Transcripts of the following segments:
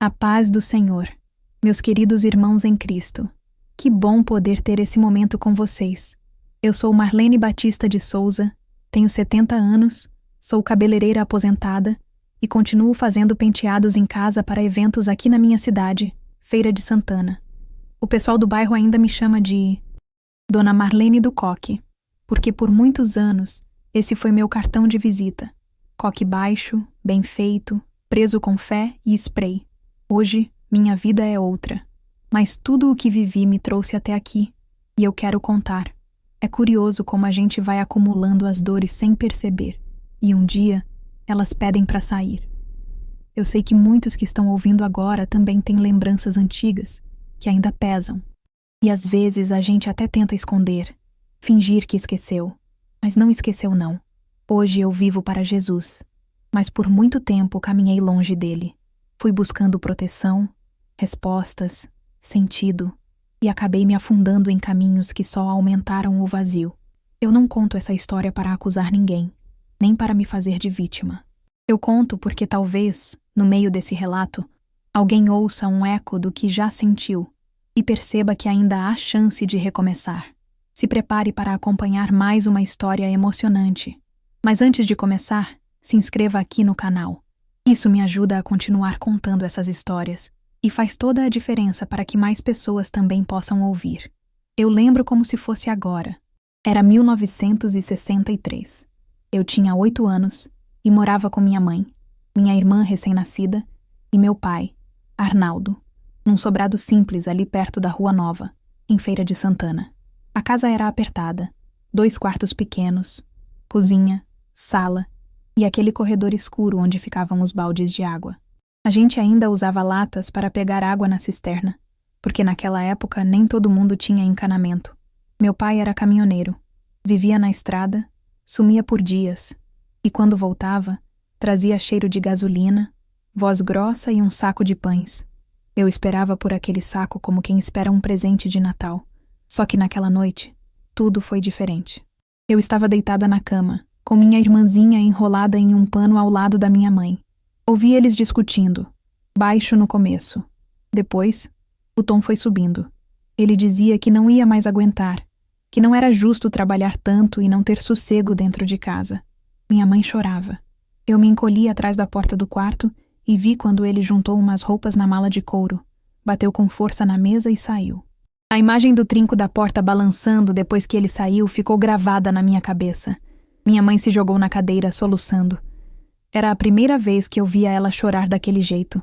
A paz do Senhor, meus queridos irmãos em Cristo. Que bom poder ter esse momento com vocês. Eu sou Marlene Batista de Souza, tenho 70 anos, sou cabeleireira aposentada e continuo fazendo penteados em casa para eventos aqui na minha cidade, Feira de Santana. O pessoal do bairro ainda me chama de Dona Marlene do Coque, porque por muitos anos esse foi meu cartão de visita. Coque baixo, bem feito, preso com fé e spray. Hoje, minha vida é outra, mas tudo o que vivi me trouxe até aqui, e eu quero contar. É curioso como a gente vai acumulando as dores sem perceber, e um dia, elas pedem para sair. Eu sei que muitos que estão ouvindo agora também têm lembranças antigas, que ainda pesam, e às vezes a gente até tenta esconder, fingir que esqueceu, mas não esqueceu não. Hoje eu vivo para Jesus, mas por muito tempo caminhei longe dele. Fui buscando proteção, respostas, sentido, e acabei me afundando em caminhos que só aumentaram o vazio. Eu não conto essa história para acusar ninguém, nem para me fazer de vítima. Eu conto porque talvez, no meio desse relato, alguém ouça um eco do que já sentiu e perceba que ainda há chance de recomeçar. Se prepare para acompanhar mais uma história emocionante. Mas antes de começar, se inscreva aqui no canal. Isso me ajuda a continuar contando essas histórias e faz toda a diferença para que mais pessoas também possam ouvir. Eu lembro como se fosse agora. Era 1963. Eu tinha 8 anos e morava com minha mãe, minha irmã recém-nascida e meu pai, Arnaldo, num sobrado simples ali perto da Rua Nova, em Feira de Santana. A casa era apertada, 2 quartos pequenos, cozinha, sala e aquele corredor escuro onde ficavam os baldes de água. A gente ainda usava latas para pegar água na cisterna, porque naquela época nem todo mundo tinha encanamento. Meu pai era caminhoneiro, vivia na estrada, sumia por dias, e quando voltava, trazia cheiro de gasolina, voz grossa e um saco de pães. Eu esperava por aquele saco como quem espera um presente de Natal. Só que naquela noite, tudo foi diferente. Eu estava deitada na cama, com minha irmãzinha enrolada em um pano ao lado da minha mãe. Ouvi eles discutindo, baixo no começo. Depois, o tom foi subindo. Ele dizia que não ia mais aguentar, que não era justo trabalhar tanto e não ter sossego dentro de casa. Minha mãe chorava. Eu me encolhi atrás da porta do quarto e vi quando ele juntou umas roupas na mala de couro, bateu com força na mesa e saiu. A imagem do trinco da porta balançando depois que ele saiu ficou gravada na minha cabeça. Minha mãe se jogou na cadeira, soluçando. Era a primeira vez que eu via ela chorar daquele jeito.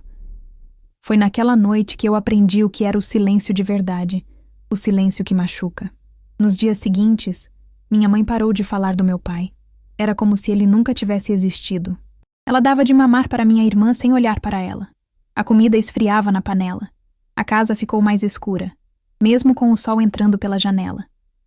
Foi naquela noite que eu aprendi o que era o silêncio de verdade, o silêncio que machuca. Nos dias seguintes, minha mãe parou de falar do meu pai. Era como se ele nunca tivesse existido. Ela dava de mamar para minha irmã sem olhar para ela. A comida esfriava na panela. A casa ficou mais escura, mesmo com o sol entrando pela janela.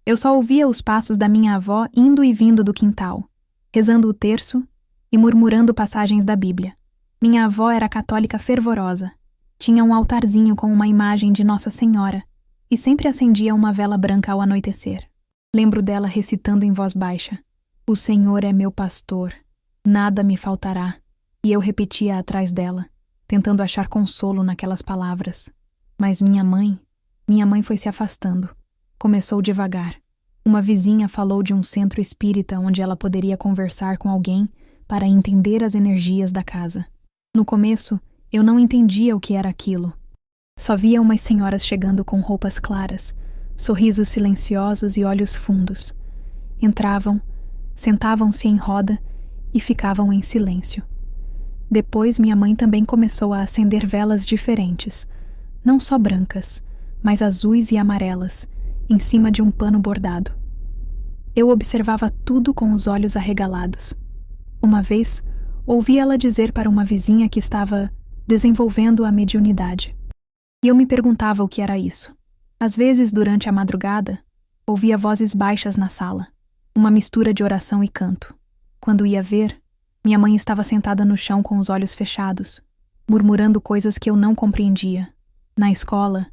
Eu só ouvia os passos da minha avó indo e vindo do quintal, rezando o terço e murmurando passagens da Bíblia. Minha avó era católica fervorosa. Tinha um altarzinho com uma imagem de Nossa Senhora e sempre acendia uma vela branca ao anoitecer. Lembro dela recitando em voz baixa: "O Senhor é meu pastor, nada me faltará." E eu repetia atrás dela, tentando achar consolo naquelas palavras. Mas minha mãe foi se afastando. Começou devagar. Uma vizinha falou de um centro espírita onde ela poderia conversar com alguém para entender as energias da casa. No começo, eu não entendia o que era aquilo. Só via umas senhoras chegando com roupas claras, sorrisos silenciosos e olhos fundos. Entravam, sentavam-se em roda e ficavam em silêncio. Depois minha mãe também começou a acender velas diferentes, não só brancas, mas azuis e amarelas, em cima de um pano bordado. Eu observava tudo com os olhos arregalados. Uma vez, ouvi ela dizer para uma vizinha que estava desenvolvendo a mediunidade. E eu me perguntava o que era isso. Às vezes, durante a madrugada, ouvia vozes baixas na sala, uma mistura de oração e canto. Quando ia ver, minha mãe estava sentada no chão com os olhos fechados, murmurando coisas que eu não compreendia. Na escola,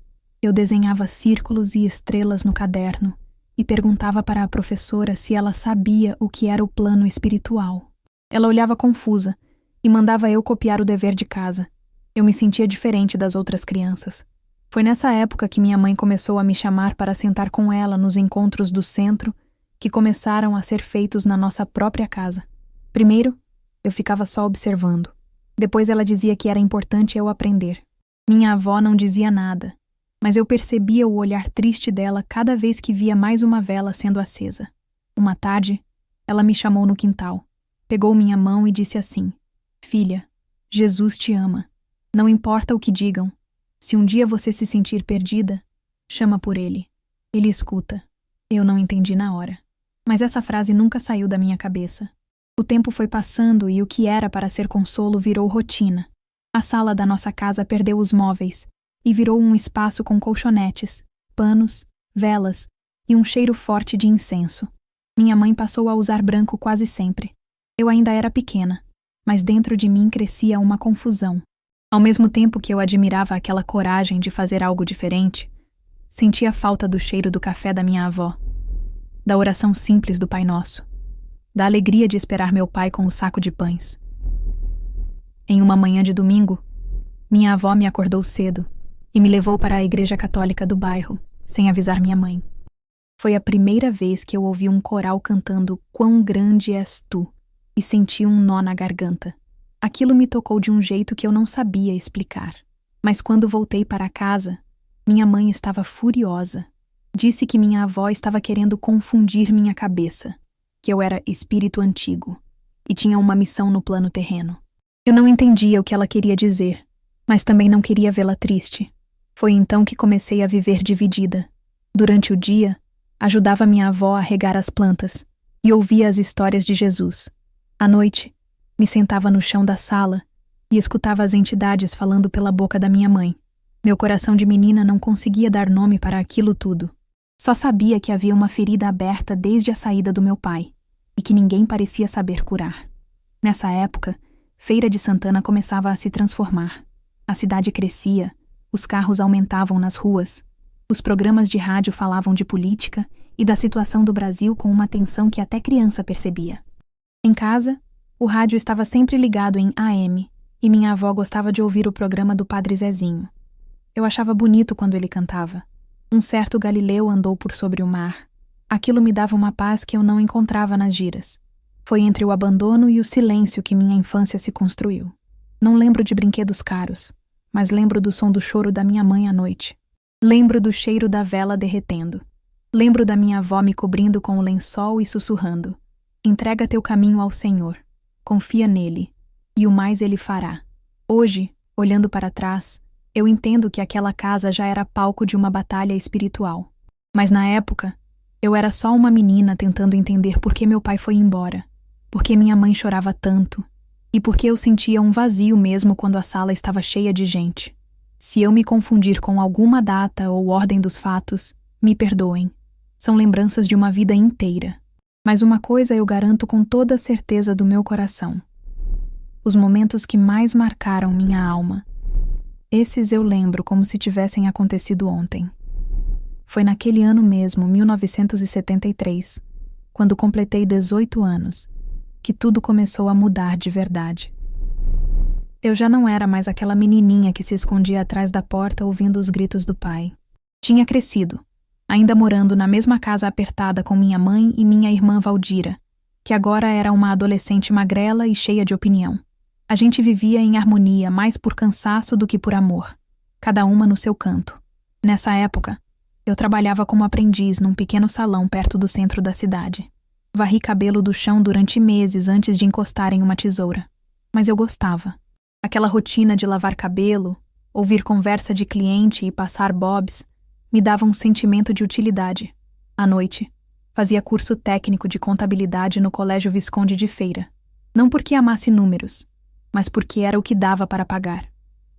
eu desenhava círculos e estrelas no caderno e perguntava para a professora se ela sabia o que era o plano espiritual. Ela olhava confusa e mandava eu copiar o dever de casa. Eu me sentia diferente das outras crianças. Foi nessa época que minha mãe começou a me chamar para sentar com ela nos encontros do centro que começaram a ser feitos na nossa própria casa. Primeiro, eu ficava só observando. Depois ela dizia que era importante eu aprender. Minha avó não dizia nada, mas eu percebia o olhar triste dela cada vez que via mais uma vela sendo acesa. Uma tarde, ela me chamou no quintal, pegou minha mão e disse assim: "Filha, Jesus te ama. Não importa o que digam. Se um dia você se sentir perdida, chama por ele. Ele escuta." Eu não entendi na hora, mas essa frase nunca saiu da minha cabeça. O tempo foi passando e o que era para ser consolo virou rotina. A sala da nossa casa perdeu os móveis e virou um espaço com colchonetes, panos, velas e um cheiro forte de incenso. Minha mãe passou a usar branco quase sempre. Eu ainda era pequena, mas dentro de mim crescia uma confusão. Ao mesmo tempo que eu admirava aquela coragem de fazer algo diferente, sentia falta do cheiro do café da minha avó, da oração simples do Pai Nosso, da alegria de esperar meu pai com o saco de pães. Em uma manhã de domingo, minha avó me acordou cedo e me levou para a igreja católica do bairro, sem avisar minha mãe. Foi a primeira vez que eu ouvi um coral cantando "Quão grande és tu" e senti um nó na garganta. Aquilo me tocou de um jeito que eu não sabia explicar. Mas quando voltei para casa, minha mãe estava furiosa. Disse que minha avó estava querendo confundir minha cabeça, que eu era espírito antigo e tinha uma missão no plano terreno. Eu não entendia o que ela queria dizer, mas também não queria vê-la triste. Foi então que comecei a viver dividida. Durante o dia, ajudava minha avó a regar as plantas e ouvia as histórias de Jesus. À noite, me sentava no chão da sala e escutava as entidades falando pela boca da minha mãe. Meu coração de menina não conseguia dar nome para aquilo tudo. Só sabia que havia uma ferida aberta desde a saída do meu pai e que ninguém parecia saber curar. Nessa época, Feira de Santana começava a se transformar. A cidade crescia, os carros aumentavam nas ruas, os programas de rádio falavam de política e da situação do Brasil com uma tensão que até criança percebia. Em casa, o rádio estava sempre ligado em AM e minha avó gostava de ouvir o programa do Padre Zezinho. Eu achava bonito quando ele cantava. Um certo Galileu andou por sobre o mar. Aquilo me dava uma paz que eu não encontrava nas giras. Foi entre o abandono e o silêncio que minha infância se construiu. Não lembro de brinquedos caros, mas lembro do som do choro da minha mãe à noite. Lembro do cheiro da vela derretendo. Lembro da minha avó me cobrindo com o lençol e sussurrando: "Entrega teu caminho ao Senhor. Confia nele, e o mais ele fará." Hoje, olhando para trás, eu entendo que aquela casa já era palco de uma batalha espiritual. Mas na época, eu era só uma menina tentando entender por que meu pai foi embora, por que minha mãe chorava tanto, e por que eu sentia um vazio mesmo quando a sala estava cheia de gente. Se eu me confundir com alguma data ou ordem dos fatos, me perdoem. São lembranças de uma vida inteira. Mas uma coisa eu garanto com toda a certeza do meu coração: os momentos que mais marcaram minha alma, esses eu lembro como se tivessem acontecido ontem. Foi naquele ano mesmo, 1973, quando completei 18 anos, que tudo começou a mudar de verdade. Eu já não era mais aquela menininha que se escondia atrás da porta ouvindo os gritos do pai. Tinha crescido, ainda morando na mesma casa apertada com minha mãe e minha irmã Valdira, que agora era uma adolescente magrela e cheia de opinião. A gente vivia em harmonia mais por cansaço do que por amor, cada uma no seu canto. Nessa época, eu trabalhava como aprendiz num pequeno salão perto do centro da cidade. Varri cabelo do chão durante meses antes de encostar em uma tesoura. Mas eu gostava. Aquela rotina de lavar cabelo, ouvir conversa de cliente e passar bobs, me dava um sentimento de utilidade. À noite, fazia curso técnico de contabilidade no Colégio Visconde de Feira. Não porque amasse números, mas porque era o que dava para pagar.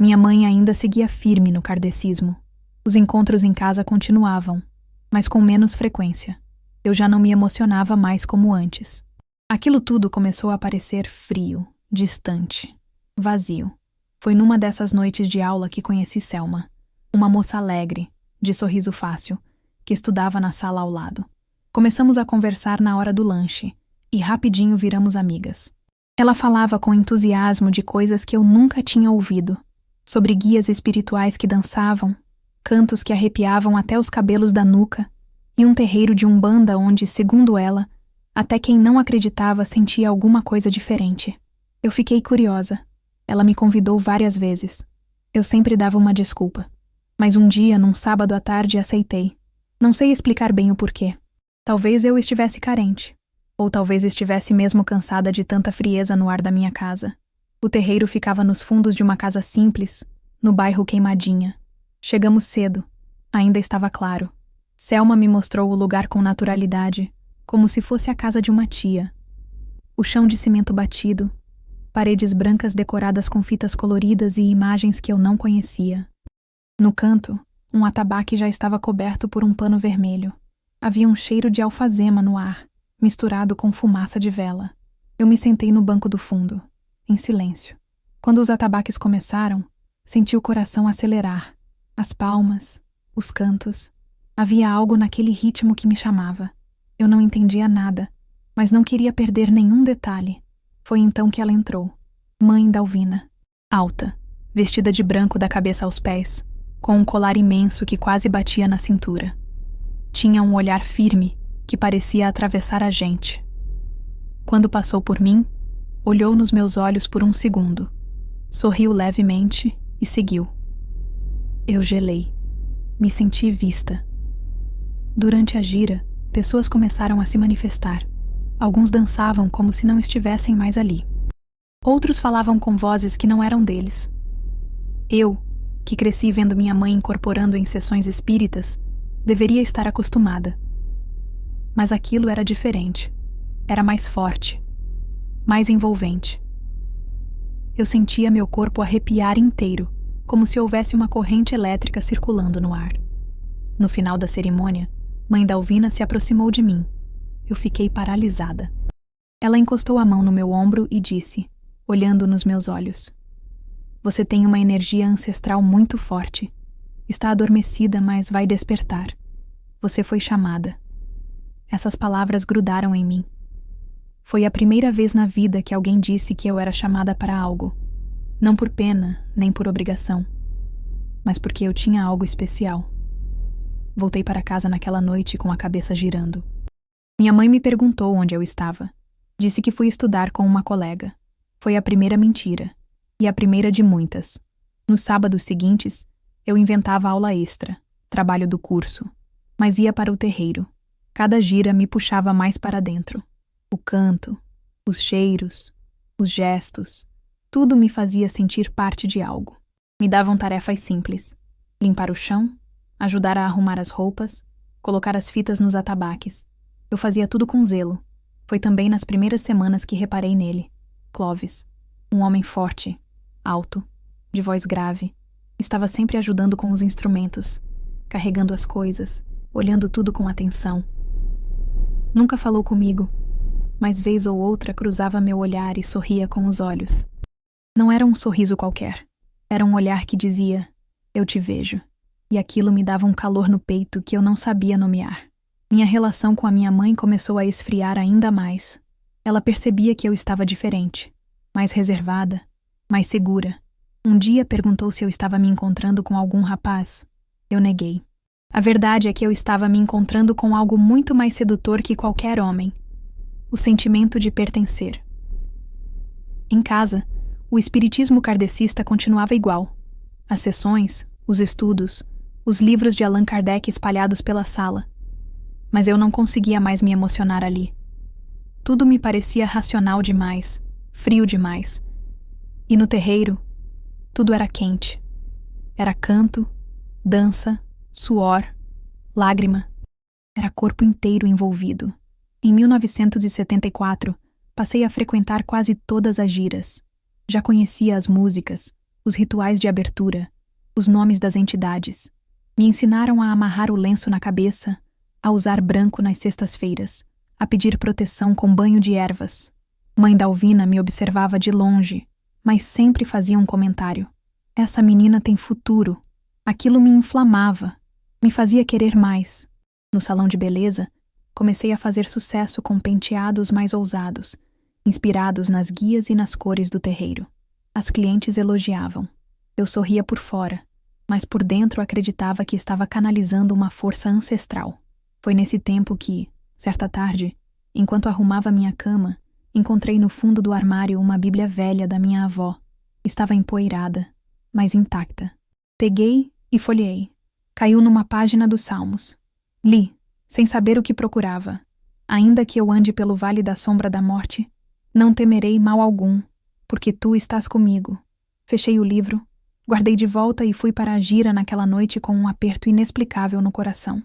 Minha mãe ainda seguia firme no kardecismo. Os encontros em casa continuavam, mas com menos frequência. Eu já não me emocionava mais como antes. Aquilo tudo começou a parecer frio, distante, vazio. Foi numa dessas noites de aula que conheci Selma, uma moça alegre, de sorriso fácil, que estudava na sala ao lado. Começamos a conversar na hora do lanche e rapidinho viramos amigas. Ela falava com entusiasmo de coisas que eu nunca tinha ouvido. sobre guias espirituais que dançavam, cantos que arrepiavam até os cabelos da nuca e um terreiro de umbanda onde, segundo ela, até quem não acreditava sentia alguma coisa diferente. Eu fiquei curiosa. Ela me convidou várias vezes. Eu sempre dava uma desculpa. Mas um dia, num sábado à tarde, aceitei. Não sei explicar bem o porquê. Talvez eu estivesse carente. Ou talvez estivesse mesmo cansada de tanta frieza no ar da minha casa. O terreiro ficava nos fundos de uma casa simples, no bairro Queimadinha. Chegamos cedo. Ainda estava claro. Selma me mostrou o lugar com naturalidade, como se fosse a casa de uma tia. O chão de cimento batido, paredes brancas decoradas com fitas coloridas e imagens que eu não conhecia. No canto, um atabaque já estava coberto por um pano vermelho. Havia um cheiro de alfazema no ar, misturado com fumaça de vela. Eu me sentei no banco do fundo, em silêncio. Quando os atabaques começaram, senti o coração acelerar. As palmas, os cantos. Havia algo naquele ritmo que me chamava. Eu não entendia nada, mas não queria perder nenhum detalhe. Foi então que ela entrou. Mãe Dalvina. Alta, vestida de branco da cabeça aos pés, com um colar imenso que quase batia na cintura. Tinha um olhar firme que parecia atravessar a gente. Quando passou por mim, olhou nos meus olhos por um segundo, sorriu levemente e seguiu. Eu gelei. Me senti vista. Durante a gira, pessoas começaram a se manifestar. Alguns dançavam como se não estivessem mais ali. Outros falavam com vozes que não eram deles. Eu, que cresci vendo minha mãe incorporando em sessões espíritas, deveria estar acostumada. Mas aquilo era diferente. Era mais forte. Mais envolvente. Eu sentia meu corpo arrepiar inteiro, como se houvesse uma corrente elétrica circulando no ar. No final da cerimônia, Mãe Dalvina se aproximou de mim. Eu fiquei paralisada. Ela encostou a mão no meu ombro e disse, olhando nos meus olhos: "Você tem uma energia ancestral muito forte. Está adormecida, mas vai despertar. Você foi chamada." Essas palavras grudaram em mim. Foi a primeira vez na vida que alguém disse que eu era chamada para algo. Não por pena, nem por obrigação, mas porque eu tinha algo especial. Voltei para casa naquela noite com a cabeça girando. Minha mãe me perguntou onde eu estava. Disse que fui estudar com uma colega. Foi a primeira mentira, e a primeira de muitas. Nos sábados seguintes, eu inventava aula extra, trabalho do curso, mas ia para o terreiro. Cada gira me puxava mais para dentro. O canto, os cheiros, os gestos, tudo me fazia sentir parte de algo. Me davam tarefas simples: limpar o chão, ajudar a arrumar as roupas, colocar as fitas nos atabaques. Eu fazia tudo com zelo. Foi também nas primeiras semanas que reparei nele. Clóvis, um homem forte, alto, de voz grave, estava sempre ajudando com os instrumentos, carregando as coisas, olhando tudo com atenção. Nunca falou comigo, mas vez ou outra cruzava meu olhar e sorria com os olhos. Não era um sorriso qualquer. Era um olhar que dizia: "Eu te vejo." E aquilo me dava um calor no peito que eu não sabia nomear. Minha relação com a minha mãe começou a esfriar ainda mais. Ela percebia que eu estava diferente, mais reservada, mais segura. Um dia perguntou se eu estava me encontrando com algum rapaz. Eu neguei. A verdade é que eu estava me encontrando com algo muito mais sedutor que qualquer homem: o sentimento de pertencer. Em casa, o espiritismo kardecista continuava igual. As sessões, os estudos, os livros de Allan Kardec espalhados pela sala. Mas eu não conseguia mais me emocionar ali. Tudo me parecia racional demais, frio demais. E no terreiro, tudo era quente. Era canto, dança, suor, lágrima. Era corpo inteiro envolvido. Em 1974, passei a frequentar quase todas as giras. Já conhecia as músicas, os rituais de abertura, os nomes das entidades. Me ensinaram a amarrar o lenço na cabeça, a usar branco nas sextas-feiras, a pedir proteção com banho de ervas. Mãe Dalvina me observava de longe, mas sempre fazia um comentário: "Essa menina tem futuro." Aquilo me inflamava, me fazia querer mais. No salão de beleza, comecei a fazer sucesso com penteados mais ousados, inspirados nas guias e nas cores do terreiro. As clientes elogiavam. Eu sorria por fora, mas por dentro acreditava que estava canalizando uma força ancestral. Foi nesse tempo que, certa tarde, enquanto arrumava minha cama, encontrei no fundo do armário uma Bíblia velha da minha avó. Estava empoeirada, mas intacta. Peguei e folheei. Caiu numa página dos Salmos. Li, sem saber o que procurava. Ainda que eu ande pelo vale da sombra da morte, não temerei mal algum, porque tu estás comigo. Fechei o livro, guardei de volta e fui para a gira naquela noite com um aperto inexplicável no coração.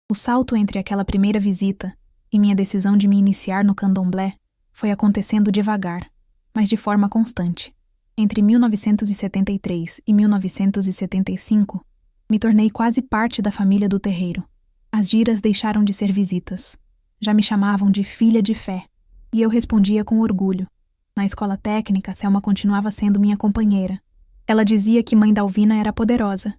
O salto entre aquela primeira visita e minha decisão de me iniciar no candomblé foi acontecendo devagar, mas de forma constante. Entre 1973 e 1975, me tornei quase parte da família do terreiro. As giras deixaram de ser visitas. Já me chamavam de filha de fé, e eu respondia com orgulho. Na escola técnica, Selma continuava sendo minha companheira. Ela dizia que mãe Dalvina era poderosa,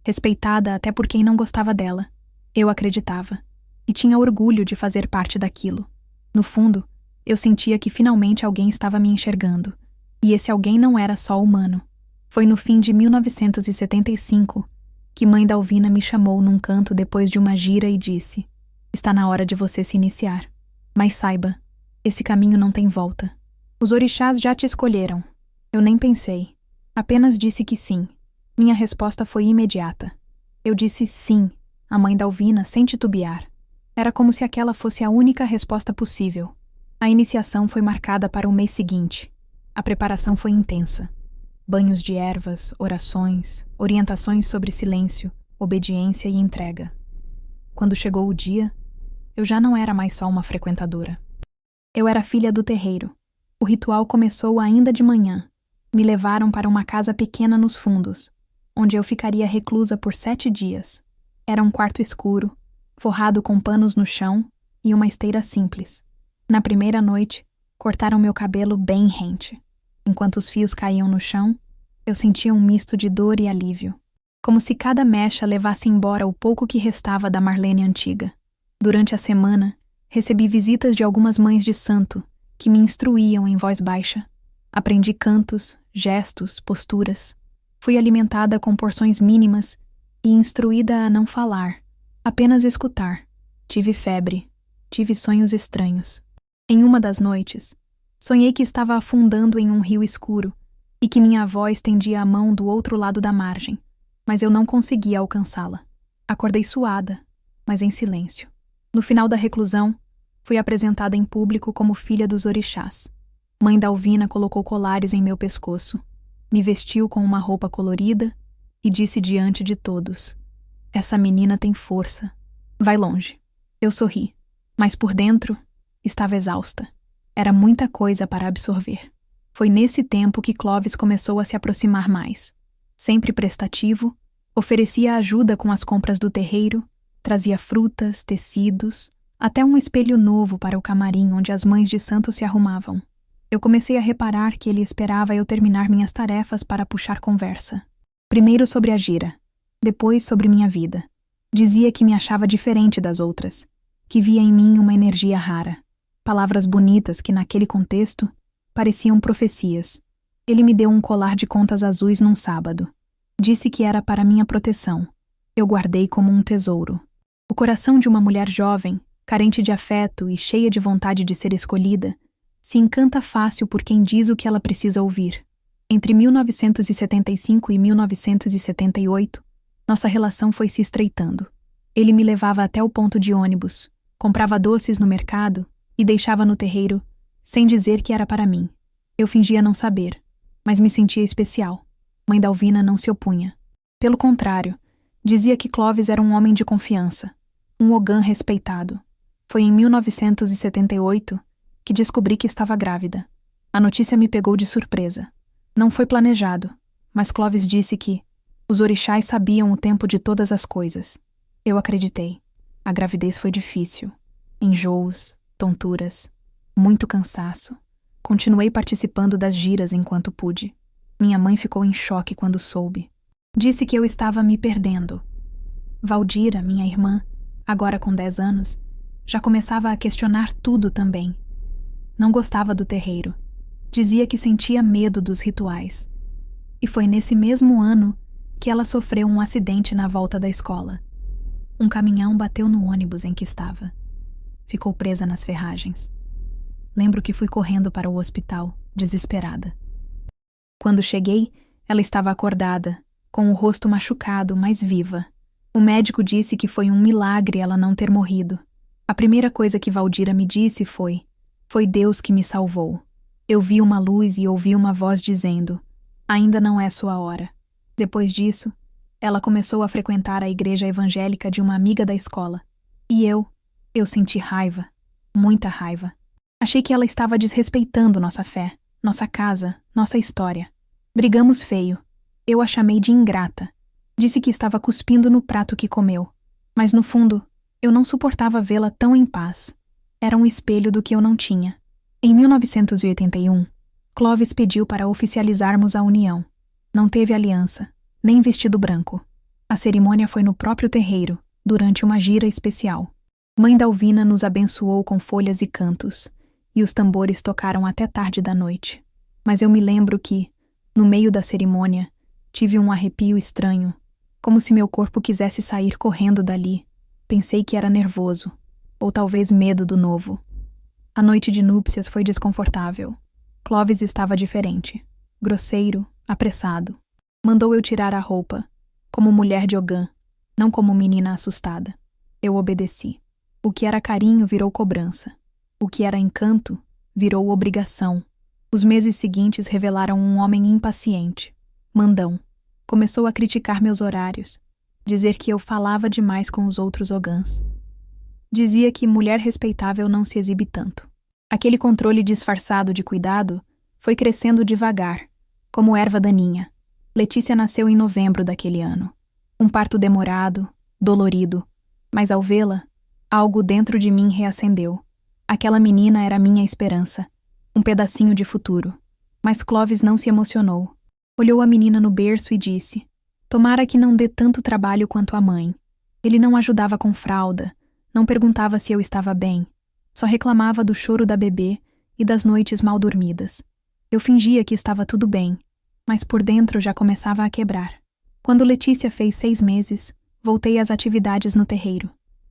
respeitada até por quem não gostava dela. Eu acreditava, e tinha orgulho de fazer parte daquilo. No fundo, eu sentia que finalmente alguém estava me enxergando, e esse alguém não era só humano. Foi no fim de 1975 que mãe Dalvina me chamou num canto depois de uma gira e disse: "Está na hora de você se iniciar. Mas saiba, esse caminho não tem volta. Os orixás já te escolheram." Eu nem pensei. Apenas disse que sim. Minha resposta foi imediata. Eu disse sim a mãe Dalvina sem titubear. Era como se aquela fosse a única resposta possível. A iniciação foi marcada para o mês seguinte. A preparação foi intensa. Banhos de ervas, orações, orientações sobre silêncio, obediência e entrega. Quando chegou o dia, eu já não era mais só uma frequentadora. Eu era filha do terreiro. O ritual começou ainda de manhã. Me levaram para uma casa pequena nos fundos, onde eu ficaria reclusa por 7 dias. Era um quarto escuro, forrado com panos no chão e uma esteira simples. Na primeira noite, cortaram meu cabelo bem rente. Enquanto os fios caíam no chão, eu sentia um misto de dor e alívio, como se cada mecha levasse embora o pouco que restava da Marlene antiga. Durante a semana, recebi visitas de algumas mães de santo, que me instruíam em voz baixa. Aprendi cantos, gestos, posturas. Fui alimentada com porções mínimas e instruída a não falar, apenas escutar. Tive febre, tive sonhos estranhos. Em uma das noites, sonhei que estava afundando em um rio escuro e que minha avó estendia a mão do outro lado da margem, mas eu não conseguia alcançá-la. Acordei suada, mas em silêncio. No final da reclusão, fui apresentada em público como filha dos orixás. Mãe Dalvina colocou colares em meu pescoço, me vestiu com uma roupa colorida e disse diante de todos: "Essa menina tem força. Vai longe." Eu sorri, mas por dentro estava exausta. Era muita coisa para absorver. Foi nesse tempo que Clovis começou a se aproximar mais. Sempre prestativo, oferecia ajuda com as compras do terreiro, trazia frutas, tecidos, até um espelho novo para o camarim onde as mães de santo se arrumavam. Eu comecei a reparar que ele esperava eu terminar minhas tarefas para puxar conversa. Primeiro sobre a gira, depois sobre minha vida. Dizia que me achava diferente das outras, que via em mim uma energia rara. Palavras bonitas que, naquele contexto, pareciam profecias. Ele me deu um colar de contas azuis num sábado. Disse que era para minha proteção. Eu guardei como um tesouro. O coração de uma mulher jovem, carente de afeto e cheia de vontade de ser escolhida, se encanta fácil por quem diz o que ela precisa ouvir. Entre 1975 e 1978, nossa relação foi se estreitando. Ele me levava até o ponto de ônibus, comprava doces no mercado e deixava no terreiro, sem dizer que era para mim. Eu fingia não saber, mas me sentia especial. Mãe Dalvina não se opunha. Pelo contrário, dizia que Clovis era um homem de confiança, um ogã respeitado. Foi em 1978 que descobri que estava grávida. A notícia me pegou de surpresa. Não foi planejado, mas Clovis disse que os orixás sabiam o tempo de todas as coisas. Eu acreditei. A gravidez foi difícil. Enjoos, tonturas, muito cansaço. Continuei participando das giras enquanto pude. Minha mãe ficou em choque quando soube. Disse que eu estava me perdendo. Valdira, minha irmã, agora com 10 anos, já começava a questionar tudo também. Não gostava do terreiro. Dizia que sentia medo dos rituais. E foi nesse mesmo ano que ela sofreu um acidente na volta da escola. Um caminhão bateu no ônibus em que estava. Ficou presa nas ferragens. Lembro que fui correndo para o hospital, desesperada. Quando cheguei, ela estava acordada, com o rosto machucado, mas viva. O médico disse que foi um milagre ela não ter morrido. A primeira coisa que Valdira me disse foi: "Foi Deus que me salvou." Eu vi uma luz e ouvi uma voz dizendo: "Ainda não é sua hora." Depois disso, ela começou a frequentar a igreja evangélica de uma amiga da escola. E eu senti raiva, muita raiva. Achei que ela estava desrespeitando nossa fé, nossa casa, nossa história. Brigamos feio. Eu a chamei de ingrata. Disse que estava cuspindo no prato que comeu. Mas no fundo, eu não suportava vê-la tão em paz. Era um espelho do que eu não tinha. Em 1981, Clovis pediu para oficializarmos a união. Não teve aliança, nem vestido branco. A cerimônia foi no próprio terreiro, durante uma gira especial. Mãe Dalvina nos abençoou com folhas e cantos, e os tambores tocaram até tarde da noite. Mas eu me lembro que, no meio da cerimônia, tive um arrepio estranho, como se meu corpo quisesse sair correndo dali. Pensei que era nervoso, ou talvez medo do novo. A noite de núpcias foi desconfortável. Clovis estava diferente, grosseiro, apressado. Mandou eu tirar a roupa, como mulher de Ogã, não como menina assustada. Eu obedeci. O que era carinho virou cobrança. O que era encanto virou obrigação. Os meses seguintes revelaram um homem impaciente, mandão. Começou a criticar meus horários, dizer que eu falava demais com os outros Ogãs. Dizia que mulher respeitável não se exibe tanto. Aquele controle disfarçado de cuidado foi crescendo devagar, como erva daninha. Letícia nasceu em novembro daquele ano. Um parto demorado, dolorido, mas ao vê-la, algo dentro de mim reacendeu. Aquela menina era minha esperança, um pedacinho de futuro. Mas Clovis não se emocionou. Olhou a menina no berço e disse: "Tomara que não dê tanto trabalho quanto a mãe." Ele não ajudava com fralda, não perguntava se eu estava bem, só reclamava do choro da bebê e das noites mal dormidas. Eu fingia que estava tudo bem, mas por dentro já começava a quebrar. Quando Letícia fez 6 meses, voltei às atividades no terreiro.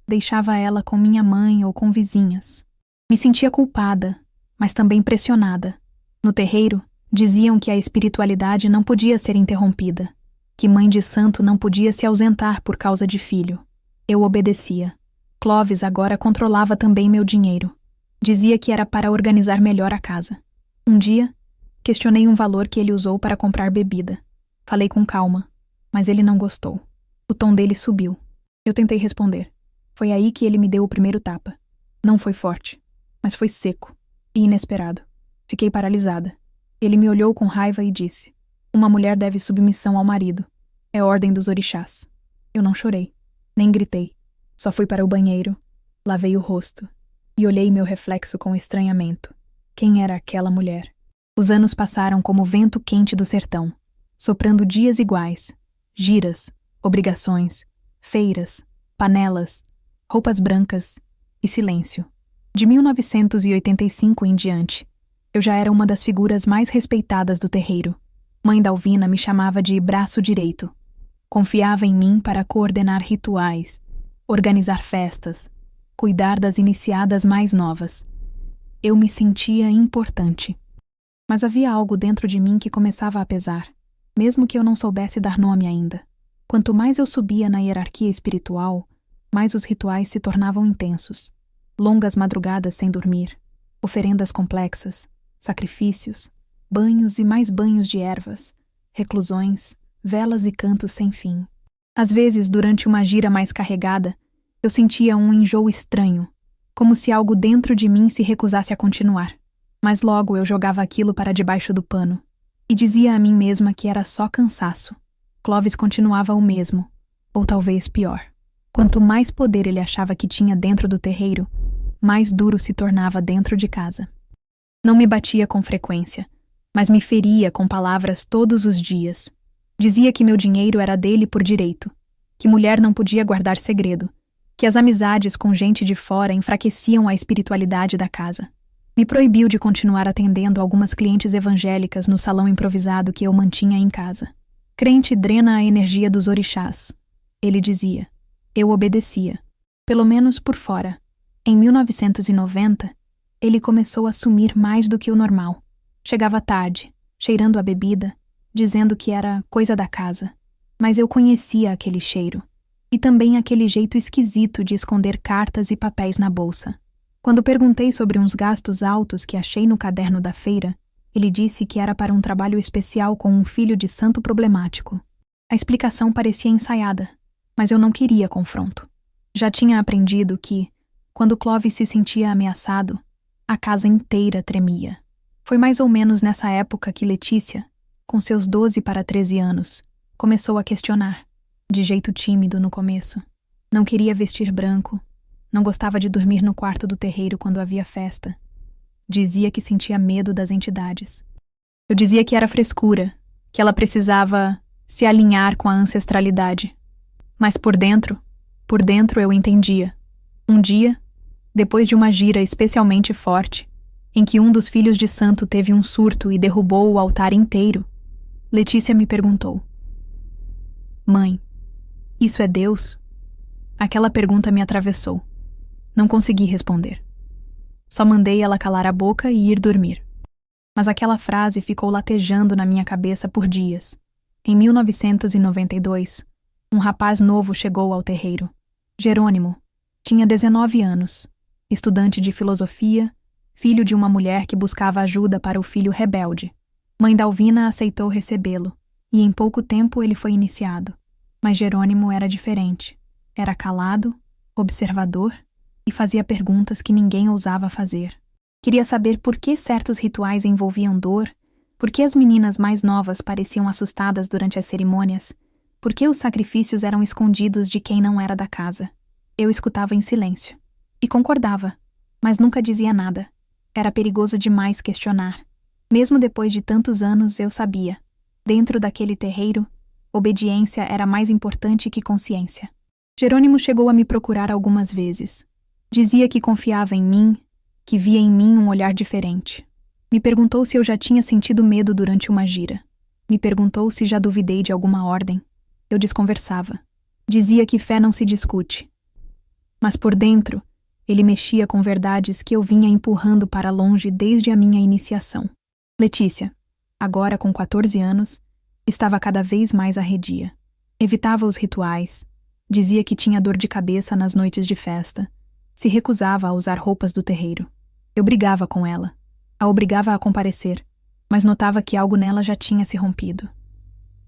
Deixava ela com minha mãe ou com vizinhas. Me sentia culpada, mas também pressionada. No terreiro, diziam que a espiritualidade não podia ser interrompida, que mãe de santo não podia se ausentar por causa de filho. Eu obedecia. Clovis agora controlava também meu dinheiro. Dizia que era para organizar melhor a casa. Um dia, questionei um valor que ele usou para comprar bebida. Falei com calma, mas ele não gostou. O tom dele subiu. Eu tentei responder. Foi aí que ele me deu o primeiro tapa. Não foi forte, mas foi seco e inesperado. Fiquei paralisada. Ele me olhou com raiva e disse: "Uma mulher deve submissão ao marido. É ordem dos orixás." Eu não chorei, nem gritei. Só fui para o banheiro, lavei o rosto e olhei meu reflexo com estranhamento. Quem era aquela mulher? Os anos passaram como o vento quente do sertão, soprando dias iguais, giras, obrigações, feiras, panelas, roupas brancas e silêncio. De 1985 em diante, eu já era uma das figuras mais respeitadas do terreiro. Mãe Dalvina me chamava de braço direito. Confiava em mim para coordenar rituais, organizar festas, cuidar das iniciadas mais novas. Eu me sentia importante. Mas havia algo dentro de mim que começava a pesar, mesmo que eu não soubesse dar nome ainda. Quanto mais eu subia na hierarquia espiritual, mais os rituais se tornavam intensos. Longas madrugadas sem dormir, oferendas complexas, sacrifícios, banhos e mais banhos de ervas, reclusões, velas e cantos sem fim. Às vezes, durante uma gira mais carregada, eu sentia um enjoo estranho, como se algo dentro de mim se recusasse a continuar. Mas logo eu jogava aquilo para debaixo do pano e dizia a mim mesma que era só cansaço. Clovis continuava o mesmo, ou talvez pior. Quanto mais poder ele achava que tinha dentro do terreiro, mais duro se tornava dentro de casa. Não me batia com frequência, mas me feria com palavras todos os dias. Dizia que meu dinheiro era dele por direito, que mulher não podia guardar segredo, que as amizades com gente de fora enfraqueciam a espiritualidade da casa. Me proibiu de continuar atendendo algumas clientes evangélicas no salão improvisado que eu mantinha em casa. Crente drena a energia dos orixás, ele dizia. Eu obedecia, pelo menos por fora. Em 1990, ele começou a sumir mais do que o normal. Chegava tarde, cheirando a bebida, dizendo que era coisa da casa. Mas eu conhecia aquele cheiro. E também aquele jeito esquisito de esconder cartas e papéis na bolsa. Quando perguntei sobre uns gastos altos que achei no caderno da feira, ele disse que era para um trabalho especial com um filho de santo problemático. A explicação parecia ensaiada, mas eu não queria confronto. Já tinha aprendido que, quando Clovis se sentia ameaçado, a casa inteira tremia. Foi mais ou menos nessa época que Letícia, com seus 12 para 13 anos, começou a questionar, de jeito tímido no começo. Não queria vestir branco, não gostava de dormir no quarto do terreiro quando havia festa. Dizia que sentia medo das entidades. Eu dizia que era frescura, que ela precisava se alinhar com a ancestralidade. Mas por dentro eu entendia. Um dia, depois de uma gira especialmente forte, em que um dos filhos de santo teve um surto e derrubou o altar inteiro, Letícia me perguntou: Mãe, isso é Deus? Aquela pergunta me atravessou. Não consegui responder. Só mandei ela calar a boca e ir dormir. Mas aquela frase ficou latejando na minha cabeça por dias. Em 1992, um rapaz novo chegou ao terreiro. Jerônimo. Tinha 19 anos. Estudante de filosofia, filho de uma mulher que buscava ajuda para o filho rebelde. Mãe Dalvina aceitou recebê-lo, e em pouco tempo ele foi iniciado. Mas Jerônimo era diferente. Era calado, observador e fazia perguntas que ninguém ousava fazer. Queria saber por que certos rituais envolviam dor, por que as meninas mais novas pareciam assustadas durante as cerimônias, por que os sacrifícios eram escondidos de quem não era da casa. Eu escutava em silêncio. E concordava, mas nunca dizia nada. Era perigoso demais questionar. Mesmo depois de tantos anos, eu sabia. Dentro daquele terreiro, obediência era mais importante que consciência. Jerônimo chegou a me procurar algumas vezes. Dizia que confiava em mim, que via em mim um olhar diferente. Me perguntou se eu já tinha sentido medo durante uma gira. Me perguntou se já duvidei de alguma ordem. Eu desconversava. Dizia que fé não se discute. Mas por dentro, ele mexia com verdades que eu vinha empurrando para longe desde a minha iniciação. Letícia, agora com 14 anos, estava cada vez mais arredia. Evitava os rituais, dizia que tinha dor de cabeça nas noites de festa, se recusava a usar roupas do terreiro. Eu brigava com ela, a obrigava a comparecer, mas notava que algo nela já tinha se rompido.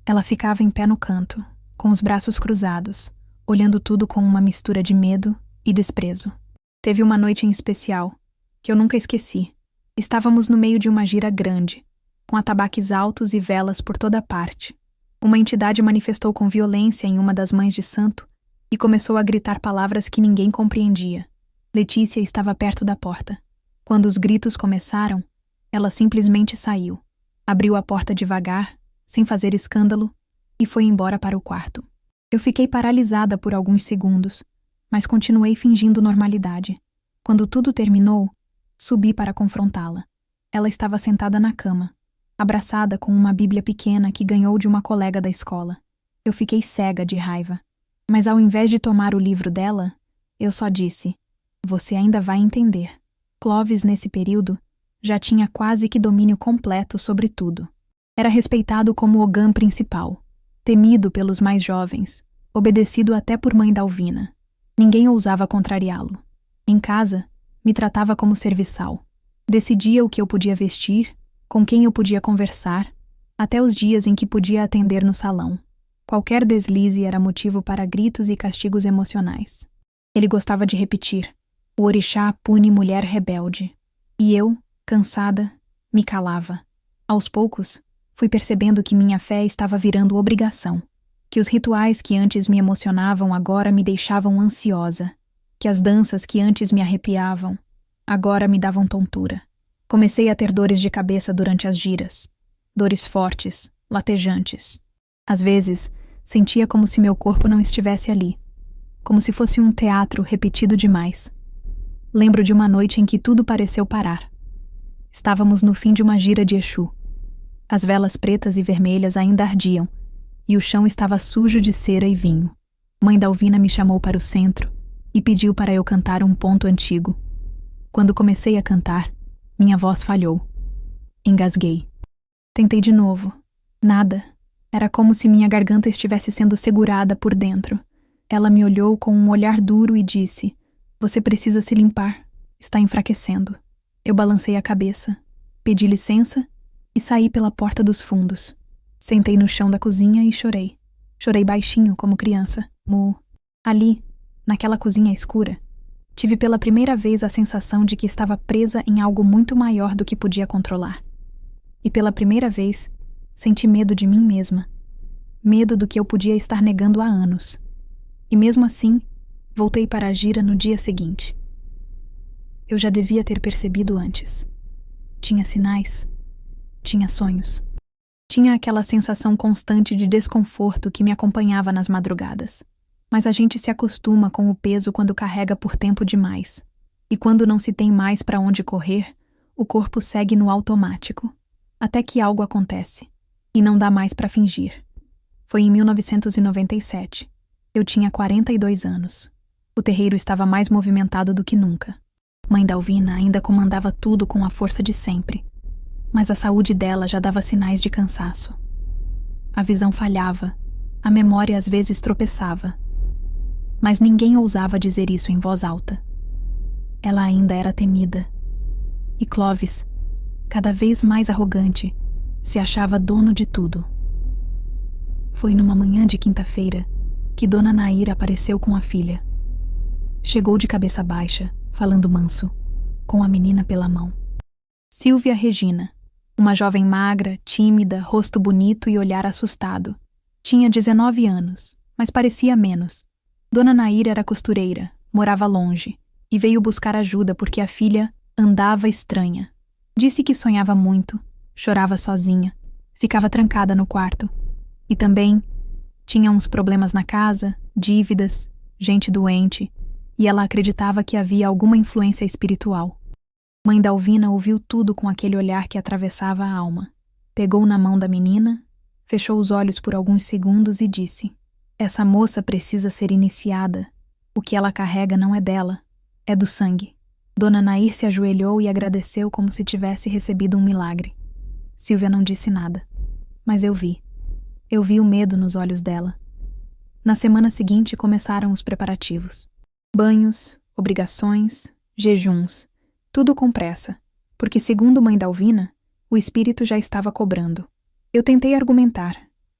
Ela ficava em pé no canto, com os braços cruzados, olhando tudo com uma mistura de medo e desprezo. Teve uma noite em especial, que eu nunca esqueci. Estávamos no meio de uma gira grande, com atabaques altos e velas por toda parte. Uma entidade manifestou com violência em uma das mães de santo e começou a gritar palavras que ninguém compreendia. Letícia estava perto da porta. Quando os gritos começaram, ela simplesmente saiu. Abriu a porta devagar, sem fazer escândalo, e foi embora para o quarto. Eu fiquei paralisada por alguns segundos, mas continuei fingindo normalidade. Quando tudo terminou, subi para confrontá-la. Ela estava sentada na cama, abraçada com uma Bíblia pequena que ganhou de uma colega da escola. Eu fiquei cega de raiva. Mas ao invés de tomar o livro dela, eu só disse: "Você ainda vai entender." Clovis, nesse período, já tinha quase que domínio completo sobre tudo. Era respeitado como Ogã principal, temido pelos mais jovens, obedecido até por Mãe Dalvina. Ninguém ousava contrariá-lo. Em casa, me tratava como serviçal. Decidia o que eu podia vestir, com quem eu podia conversar, até os dias em que podia atender no salão. Qualquer deslize era motivo para gritos e castigos emocionais. Ele gostava de repetir: "O orixá pune mulher rebelde." E eu, cansada, me calava. Aos poucos, fui percebendo que minha fé estava virando obrigação, que os rituais que antes me emocionavam agora me deixavam ansiosa, que as danças que antes me arrepiavam, agora me davam tontura. Comecei a ter dores de cabeça durante as giras, dores fortes, latejantes. Às vezes, sentia como se meu corpo não estivesse ali, como se fosse um teatro repetido demais. Lembro de uma noite em que tudo pareceu parar. Estávamos no fim de uma gira de Exu. As velas pretas e vermelhas ainda ardiam, e o chão estava sujo de cera e vinho. Mãe Dalvina me chamou para o centro e pediu para eu cantar um ponto antigo. Quando comecei a cantar, minha voz falhou. Engasguei. Tentei de novo. Nada. Era como se minha garganta estivesse sendo segurada por dentro. Ela me olhou com um olhar duro e disse: "Você precisa se limpar. Está enfraquecendo." Eu balancei a cabeça, pedi licença e saí pela porta dos fundos. Sentei no chão da cozinha e chorei. Chorei baixinho, como criança. Mu. Ali, naquela cozinha escura, tive pela primeira vez a sensação de que estava presa em algo muito maior do que podia controlar. E pela primeira vez, senti medo de mim mesma. Medo do que eu podia estar negando há anos. E mesmo assim, voltei para a gira no dia seguinte. Eu já devia ter percebido antes. Tinha sinais. Tinha sonhos. Tinha aquela sensação constante de desconforto que me acompanhava nas madrugadas. Mas a gente se acostuma com o peso quando carrega por tempo demais. E quando não se tem mais para onde correr, o corpo segue no automático. Até que algo acontece. E não dá mais para fingir. Foi em 1997. Eu tinha 42 anos. O terreiro estava mais movimentado do que nunca. Mãe Dalvina ainda comandava tudo com a força de sempre. Mas a saúde dela já dava sinais de cansaço. A visão falhava. A memória às vezes tropeçava. Mas ninguém ousava dizer isso em voz alta. Ela ainda era temida. E Clovis, cada vez mais arrogante, se achava dono de tudo. Foi numa manhã de quinta-feira que Dona Naira apareceu com a filha. Chegou de cabeça baixa, falando manso, com a menina pela mão. Silvia Regina, uma jovem magra, tímida, rosto bonito e olhar assustado. Tinha 19 anos, mas parecia menos. Dona Naira era costureira, morava longe, e veio buscar ajuda porque a filha andava estranha. Disse que sonhava muito, chorava sozinha, ficava trancada no quarto. E também tinha uns problemas na casa, dívidas, gente doente, e ela acreditava que havia alguma influência espiritual. Mãe Dalvina ouviu tudo com aquele olhar que atravessava a alma. Pegou na mão da menina, fechou os olhos por alguns segundos e disse: "Essa moça precisa ser iniciada. O que ela carrega não é dela, é do sangue." Dona Nair se ajoelhou e agradeceu como se tivesse recebido um milagre. Silvia não disse nada, mas eu vi. Eu vi o medo nos olhos dela. Na semana seguinte começaram os preparativos. Banhos, obrigações, jejuns, tudo com pressa, porque segundo Mãe Dalvina, o espírito já estava cobrando. Eu tentei argumentar,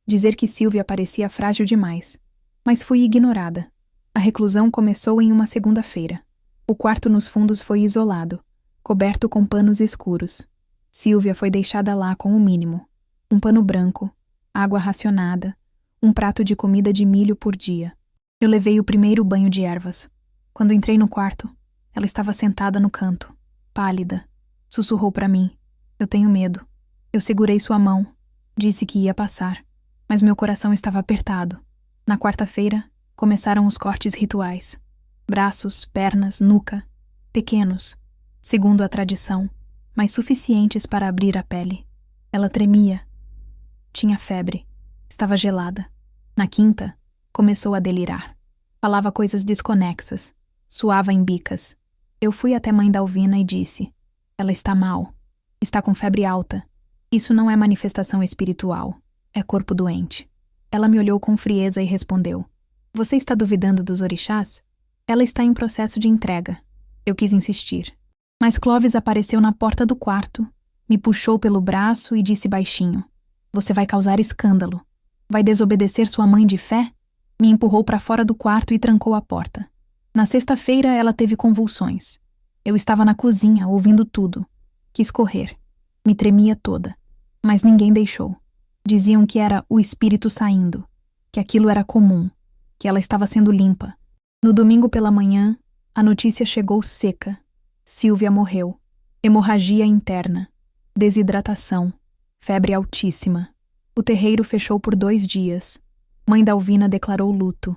dizer que Silvia parecia frágil demais, mas fui ignorada. A reclusão começou em uma segunda-feira. O quarto nos fundos foi isolado, coberto com panos escuros. Silvia foi deixada lá com o mínimo: um pano branco, água racionada, um prato de comida de milho por dia. Eu levei o primeiro banho de ervas. Quando entrei no quarto, ela estava sentada no canto, pálida. Sussurrou para mim: "Eu tenho medo." Eu segurei sua mão, disse que ia passar, mas meu coração estava apertado. Na quarta-feira, começaram os cortes rituais. Braços, pernas, nuca, pequenos, segundo a tradição, mas suficientes para abrir a pele. Ela tremia. Tinha febre. Estava gelada. Na quinta, começou a delirar. Falava coisas desconexas. Suava em bicas. Eu fui até Mãe Dalvina e disse: "Ela está mal. Está com febre alta. Isso não é manifestação espiritual. É corpo doente." Ela me olhou com frieza e respondeu: "Você está duvidando dos orixás? Ela está em processo de entrega." Eu quis insistir. Mas Clovis apareceu na porta do quarto, me puxou pelo braço e disse baixinho: "Você vai causar escândalo. Vai desobedecer sua mãe de fé?" Me empurrou para fora do quarto e trancou a porta. Na sexta-feira ela teve convulsões. Eu estava na cozinha, ouvindo tudo. Quis correr. Me tremia toda. Mas ninguém deixou. Diziam que era o espírito saindo, que aquilo era comum, que ela estava sendo limpa. No domingo pela manhã, a notícia chegou seca. Silvia morreu. Hemorragia interna. Desidratação. Febre altíssima. O terreiro fechou por 2 dias. Mãe Dalvina declarou luto.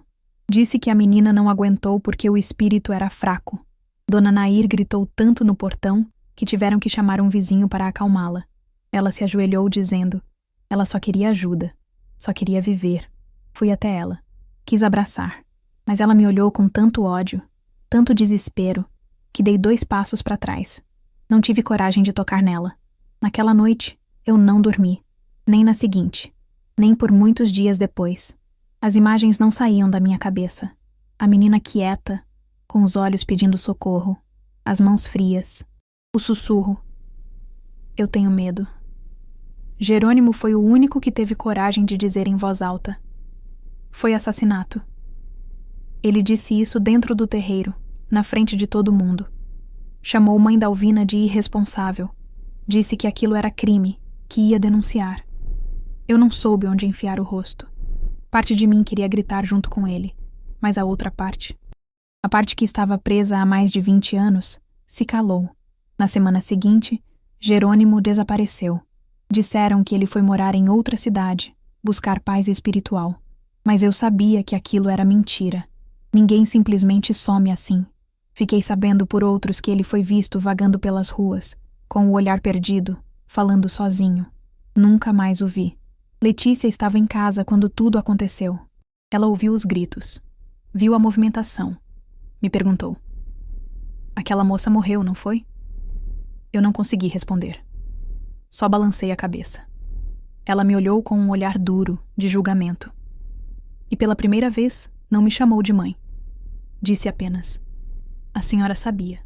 Disse que a menina não aguentou porque o espírito era fraco. Dona Nair gritou tanto no portão que tiveram que chamar um vizinho para acalmá-la. Ela se ajoelhou dizendo: ela só queria ajuda, só queria viver. Fui até ela. Quis abraçar, mas ela me olhou com tanto ódio, tanto desespero, que dei 2 passos para trás. Não tive coragem de tocar nela. Naquela noite, eu não dormi, nem na seguinte, nem por muitos dias depois. As imagens não saíam da minha cabeça. A menina quieta, com os olhos pedindo socorro, as mãos frias, o sussurro: eu tenho medo. Jerônimo foi o único que teve coragem de dizer em voz alta: foi assassinato. Ele disse isso dentro do terreiro, na frente de todo mundo. Chamou mãe Dalvina de irresponsável. Disse que aquilo era crime, que ia denunciar. Eu não soube onde enfiar o rosto. Parte de mim queria gritar junto com ele, mas a outra parte, a parte que estava presa há mais de 20 anos, se calou. Na semana seguinte, Jerônimo desapareceu. Disseram que ele foi morar em outra cidade, buscar paz espiritual. Mas eu sabia que aquilo era mentira. Ninguém simplesmente some assim. Fiquei sabendo por outros que ele foi visto vagando pelas ruas, com o olhar perdido, falando sozinho. Nunca mais o vi. Letícia estava em casa quando tudo aconteceu. Ela ouviu os gritos. Viu a movimentação. Me perguntou: aquela moça morreu, não foi? Eu não consegui responder. Só balancei a cabeça. Ela me olhou com um olhar duro, de julgamento. E pela primeira vez, não me chamou de mãe. Disse apenas: a senhora sabia.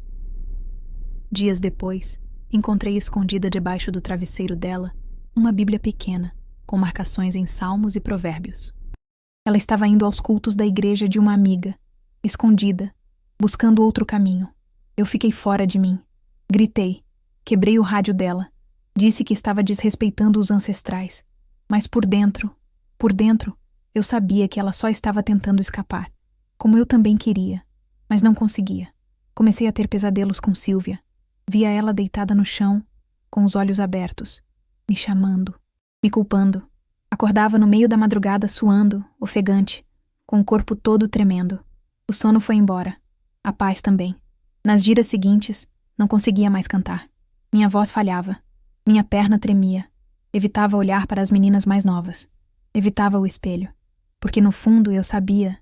Dias depois, encontrei escondida debaixo do travesseiro dela uma Bíblia pequena, com marcações em salmos e provérbios. Ela estava indo aos cultos da igreja de uma amiga, escondida, buscando outro caminho. Eu fiquei fora de mim. Gritei, quebrei o rádio dela, disse que estava desrespeitando os ancestrais. Mas por dentro, eu sabia que ela só estava tentando escapar, como eu também queria, mas não conseguia. Comecei a ter pesadelos com Sílvia. Via ela deitada no chão, com os olhos abertos, me chamando, me culpando. Acordava no meio da madrugada suando, ofegante, com o corpo todo tremendo. O sono foi embora, a paz também. Nas giras seguintes, não conseguia mais cantar. Minha voz falhava, minha perna tremia. Evitava olhar para as meninas mais novas. Evitava o espelho. Porque no fundo eu sabia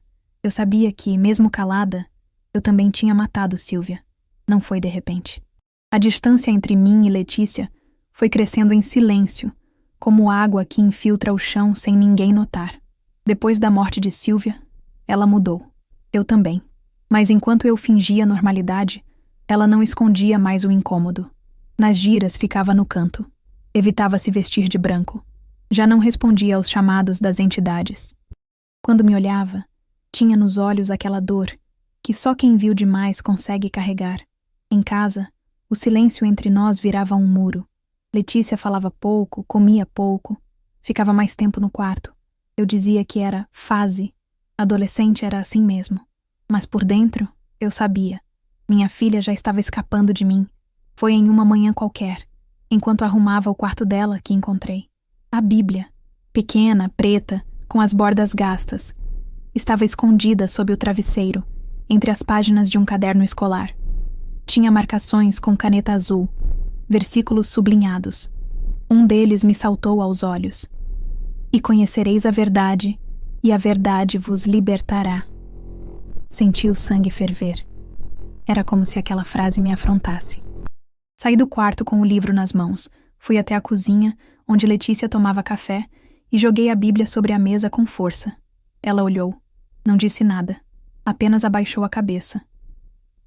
que, mesmo calada, eu também tinha matado Sílvia. Não foi de repente. A distância entre mim e Letícia foi crescendo em silêncio, como água que infiltra o chão sem ninguém notar. Depois da morte de Sílvia, ela mudou. Eu também. Mas enquanto eu fingia normalidade, ela não escondia mais o incômodo. Nas giras ficava no canto. Evitava se vestir de branco. Já não respondia aos chamados das entidades. Quando me olhava, tinha nos olhos aquela dor que só quem viu demais consegue carregar. Em casa, o silêncio entre nós virava um muro. Letícia falava pouco, comia pouco, ficava mais tempo no quarto. Eu dizia que era fase. Adolescente era assim mesmo. Mas por dentro, eu sabia. Minha filha já estava escapando de mim. Foi em uma manhã qualquer, enquanto arrumava o quarto dela, que encontrei. A Bíblia, pequena, preta, com as bordas gastas, estava escondida sob o travesseiro, entre as páginas de um caderno escolar. Tinha marcações com caneta azul, versículos sublinhados. Um deles me saltou aos olhos. E conhecereis a verdade, e a verdade vos libertará. Senti o sangue ferver. Era como se aquela frase me afrontasse. Saí do quarto com o livro nas mãos, fui até a cozinha, onde Letícia tomava café, e joguei a Bíblia sobre a mesa com força. Ela olhou. Não disse nada. Apenas abaixou a cabeça.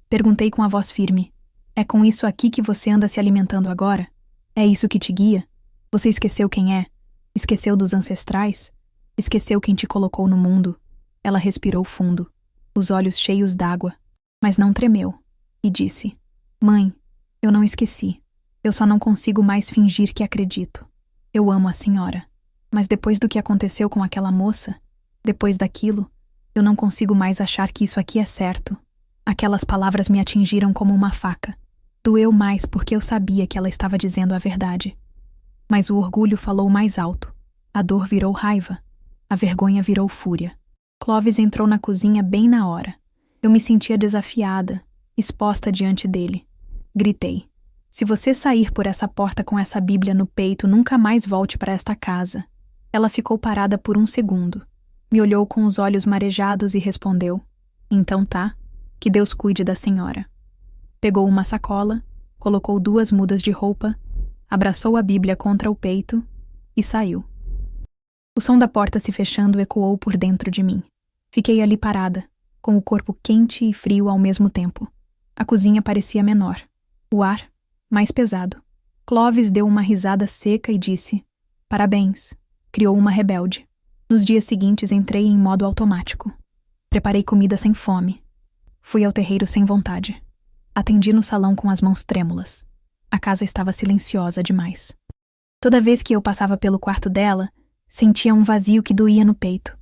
Perguntei com a voz firme: é com isso aqui que você anda se alimentando agora? É isso que te guia? Você esqueceu quem é? Esqueceu dos ancestrais? Esqueceu quem te colocou no mundo? Ela respirou fundo, os olhos cheios d'água, mas não tremeu, e disse: mãe, eu não esqueci. Eu só não consigo mais fingir que acredito. Eu amo a senhora. Mas depois do que aconteceu com aquela moça, depois daquilo, eu não consigo mais achar que isso aqui é certo. Aquelas palavras me atingiram como uma faca. Doeu mais porque eu sabia que ela estava dizendo a verdade. Mas o orgulho falou mais alto. A dor virou raiva. A vergonha virou fúria. Clóvis entrou na cozinha bem na hora. Eu me sentia desafiada, exposta diante dele. Gritei: Se você sair por essa porta com essa Bíblia no peito, nunca mais volte para esta casa. Ela ficou parada por um segundo. Me olhou com os olhos marejados e respondeu: Então tá, que Deus cuide da senhora. Pegou uma sacola, colocou 2 mudas de roupa, abraçou a Bíblia contra o peito e saiu. O som da porta se fechando ecoou por dentro de mim. Fiquei ali parada, com o corpo quente e frio ao mesmo tempo. A cozinha parecia menor. O ar, mais pesado. Clovis deu uma risada seca e disse: Parabéns. Criou uma rebelde. Nos dias seguintes entrei em modo automático. Preparei comida sem fome. Fui ao terreiro sem vontade. Atendi no salão com as mãos trêmulas. A casa estava silenciosa demais. Toda vez que eu passava pelo quarto dela, sentia um vazio que doía no peito.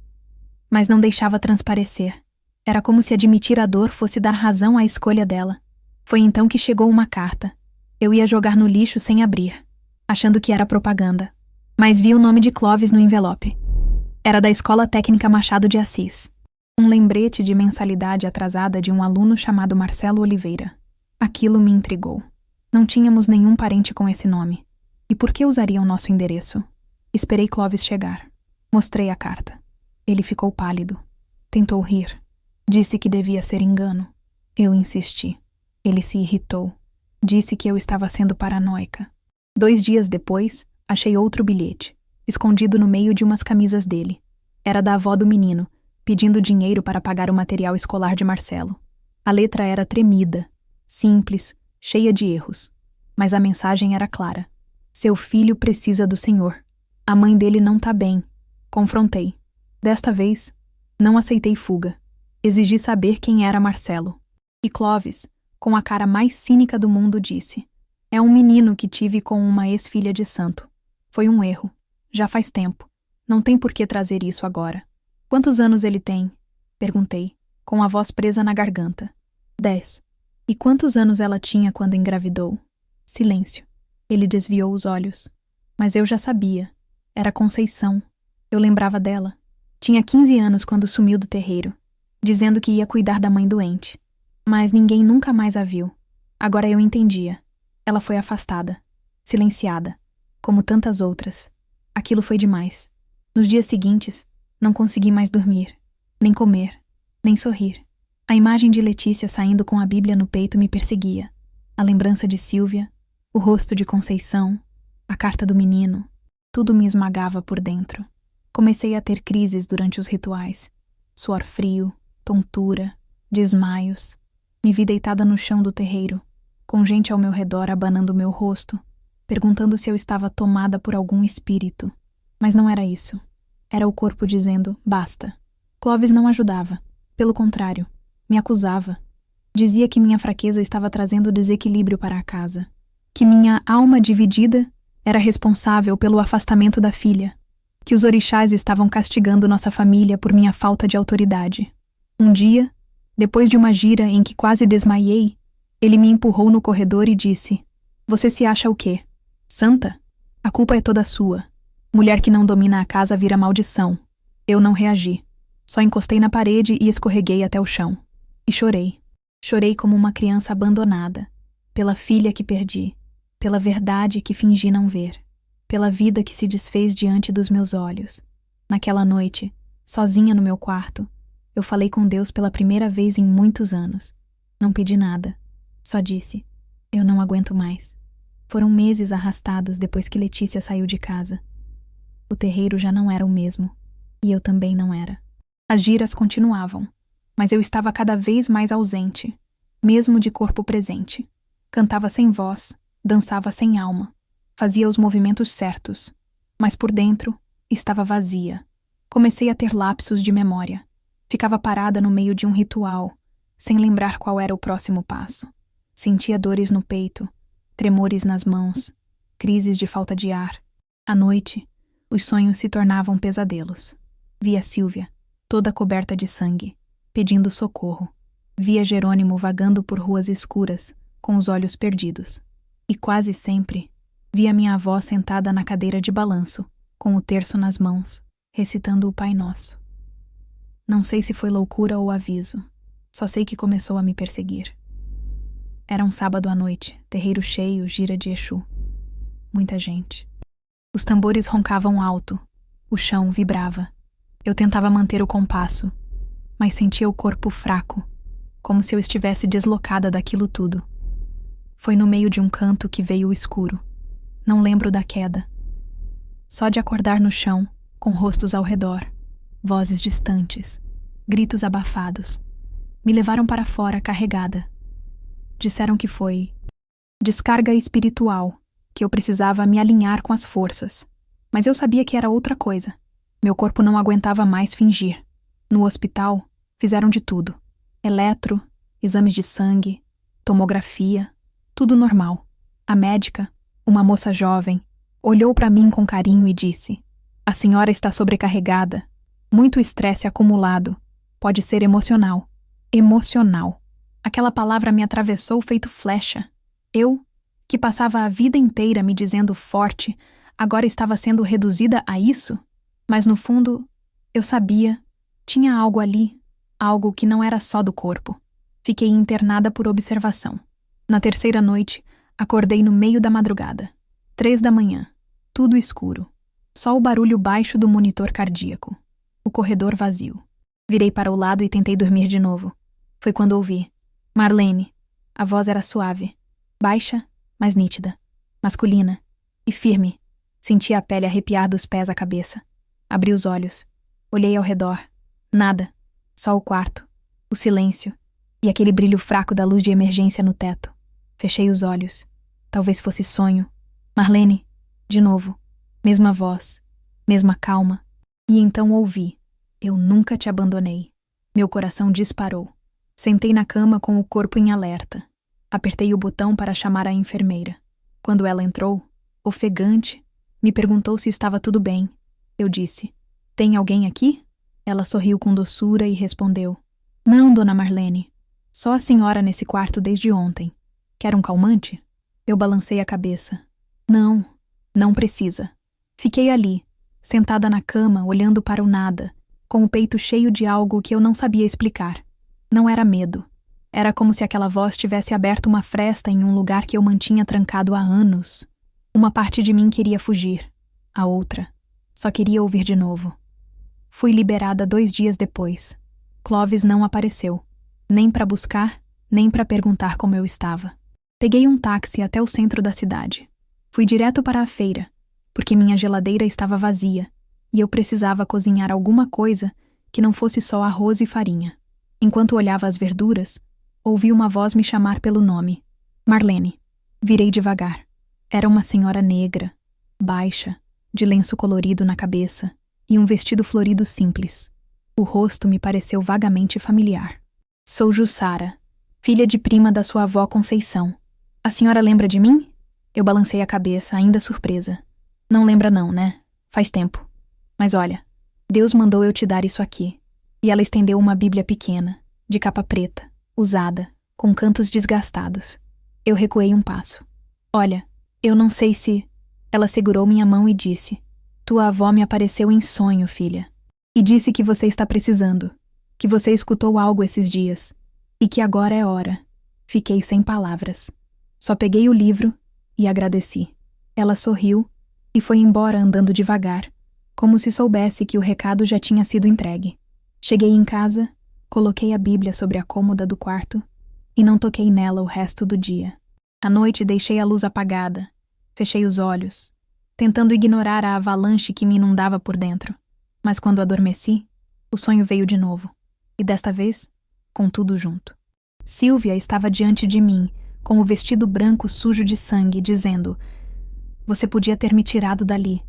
Mas não deixava transparecer. Era como se admitir a dor fosse dar razão à escolha dela. Foi então que chegou uma carta. Eu ia jogar no lixo sem abrir, achando que era propaganda. Mas vi o nome de Clovis no envelope. Era da Escola Técnica Machado de Assis. Um lembrete de mensalidade atrasada de um aluno chamado Marcelo Oliveira. Aquilo me intrigou. Não tínhamos nenhum parente com esse nome. E por que usaria o nosso endereço? Esperei Clovis chegar. Mostrei a carta. Ele ficou pálido. Tentou rir. Disse que devia ser engano. Eu insisti. Ele se irritou. Disse que eu estava sendo paranoica. 2 dias depois, achei outro bilhete, escondido no meio de umas camisas dele. Era da avó do menino, pedindo dinheiro para pagar o material escolar de Marcelo. A letra era tremida, simples, cheia de erros. Mas a mensagem era clara. Seu filho precisa do Senhor. A mãe dele não tá bem. Confrontei. Desta vez, não aceitei fuga. Exigi saber quem era Marcelo. E Clovis, com a cara mais cínica do mundo, disse: É um menino que tive com uma ex-filha de santo. Foi um erro. Já faz tempo. Não tem por que trazer isso agora. Quantos anos ele tem? Perguntei, com a voz presa na garganta. 10. E quantos anos ela tinha quando engravidou? Silêncio. Ele desviou os olhos. Mas eu já sabia. Era Conceição. Eu lembrava dela. Tinha 15 anos quando sumiu do terreiro, dizendo que ia cuidar da mãe doente. Mas ninguém nunca mais a viu. Agora eu entendia. Ela foi afastada, silenciada, como tantas outras. Aquilo foi demais. Nos dias seguintes, não consegui mais dormir, nem comer, nem sorrir. A imagem de Letícia saindo com a Bíblia no peito me perseguia. A lembrança de Sílvia, o rosto de Conceição, a carta do menino, tudo me esmagava por dentro. Comecei a ter crises durante os rituais. Suor frio, tontura, desmaios. Me vi deitada no chão do terreiro, com gente ao meu redor abanando meu rosto, perguntando se eu estava tomada por algum espírito. Mas não era isso. Era o corpo dizendo, basta. Clovis não ajudava. Pelo contrário, me acusava. Dizia que minha fraqueza estava trazendo desequilíbrio para a casa. Que minha alma dividida era responsável pelo afastamento da filha. Que os orixás estavam castigando nossa família por minha falta de autoridade. Um dia, depois de uma gira em que quase desmaiei, ele me empurrou no corredor e disse: Você se acha o quê? Santa? A culpa é toda sua. Mulher que não domina a casa vira maldição. Eu não reagi. Só encostei na parede e escorreguei até o chão. E chorei. Chorei como uma criança abandonada. Pela filha que perdi. Pela verdade que fingi não ver. Pela vida que se desfez diante dos meus olhos. Naquela noite, sozinha no meu quarto, eu falei com Deus pela primeira vez em muitos anos. Não pedi nada. Só disse: eu não aguento mais. Foram meses arrastados depois que Letícia saiu de casa. O terreiro já não era o mesmo. E eu também não era. As giras continuavam. Mas eu estava cada vez mais ausente, mesmo de corpo presente. Cantava sem voz, dançava sem alma. Fazia os movimentos certos. Mas por dentro, estava vazia. Comecei a ter lapsos de memória. Ficava parada no meio de um ritual, sem lembrar qual era o próximo passo. Sentia dores no peito, tremores nas mãos, crises de falta de ar. À noite, os sonhos se tornavam pesadelos. Via Sílvia, toda coberta de sangue, pedindo socorro. Via Jerônimo vagando por ruas escuras, com os olhos perdidos. E quase sempre, via minha avó sentada na cadeira de balanço, com o terço nas mãos, recitando o Pai Nosso. Não sei se foi loucura ou aviso. Só sei que começou a me perseguir. Era um sábado à noite, terreiro cheio, gira de Exu. Muita gente. Os tambores roncavam alto, o chão vibrava. Eu tentava manter o compasso, mas sentia o corpo fraco, como se eu estivesse deslocada daquilo tudo. Foi no meio de um canto que veio o escuro. Não lembro da queda. Só de acordar no chão, com rostos ao redor, vozes distantes, gritos abafados. Me levaram para fora carregada. Disseram que foi descarga espiritual, que eu precisava me alinhar com as forças. Mas eu sabia que era outra coisa. Meu corpo não aguentava mais fingir. No hospital, fizeram de tudo. Eletro, exames de sangue, tomografia, tudo normal. A médica, uma moça jovem, olhou para mim com carinho e disse: "A senhora está sobrecarregada. Muito estresse acumulado. Pode ser emocional." Emocional. Aquela palavra me atravessou feito flecha. Eu, que passava a vida inteira me dizendo forte, agora estava sendo reduzida a isso? Mas no fundo, eu sabia, tinha algo ali, algo que não era só do corpo. Fiquei internada por observação. Na terceira noite, acordei no meio da madrugada. 3 da manhã. Tudo escuro. Só o barulho baixo do monitor cardíaco. O corredor vazio. Virei para o lado e tentei dormir de novo. Foi quando ouvi: "Marlene." A voz era suave, baixa, mas nítida, masculina e firme. Senti a pele arrepiar dos pés à cabeça. Abri os olhos. Olhei ao redor. Nada. Só o quarto, o silêncio e aquele brilho fraco da luz de emergência no teto. Fechei os olhos. Talvez fosse sonho. "Marlene." De novo. Mesma voz. Mesma calma. E então ouvi: "Eu nunca te abandonei." Meu coração disparou. Sentei na cama com o corpo em alerta. Apertei o botão para chamar a enfermeira. Quando ela entrou, ofegante, me perguntou se estava tudo bem. Eu disse: "Tem alguém aqui?" Ela sorriu com doçura e respondeu: "Não, dona Marlene. Só a senhora nesse quarto desde ontem. Quer um calmante?" Eu balancei a cabeça. "Não, não precisa." Fiquei ali, sentada na cama, olhando para o nada, com o peito cheio de algo que eu não sabia explicar. Não era medo. Era como se aquela voz tivesse aberto uma fresta em um lugar que eu mantinha trancado há anos. Uma parte de mim queria fugir. A outra só queria ouvir de novo. Fui liberada 2 dias depois. Clovis não apareceu. Nem para buscar, nem para perguntar como eu estava. Peguei um táxi até o centro da cidade. Fui direto para a feira, porque minha geladeira estava vazia e eu precisava cozinhar alguma coisa que não fosse só arroz e farinha. Enquanto olhava as verduras, ouvi uma voz me chamar pelo nome. "Marlene." Virei devagar. Era uma senhora negra, baixa, de lenço colorido na cabeça e um vestido florido simples. O rosto me pareceu vagamente familiar. "Sou Jussara, filha de prima da sua avó Conceição. A senhora lembra de mim?" Eu balancei a cabeça, ainda surpresa. "Não lembra não, né? Faz tempo. Mas olha, Deus mandou eu te dar isso aqui." E ela estendeu uma Bíblia pequena, de capa preta, usada, com cantos desgastados. Eu recuei um passo. "Olha, eu não sei se..." Ela segurou minha mão e disse: "Tua avó me apareceu em sonho, filha. E disse que você está precisando, que você escutou algo esses dias, e que agora é hora." Fiquei sem palavras. Só peguei o livro e agradeci. Ela sorriu e foi embora andando devagar, como se soubesse que o recado já tinha sido entregue. Cheguei em casa, coloquei a Bíblia sobre a cômoda do quarto e não toquei nela o resto do dia. À noite deixei a luz apagada, fechei os olhos, tentando ignorar a avalanche que me inundava por dentro. Mas quando adormeci, o sonho veio de novo, e desta vez, com tudo junto. Silvia estava diante de mim, com o vestido branco sujo de sangue, dizendo: "Você podia ter me tirado dali."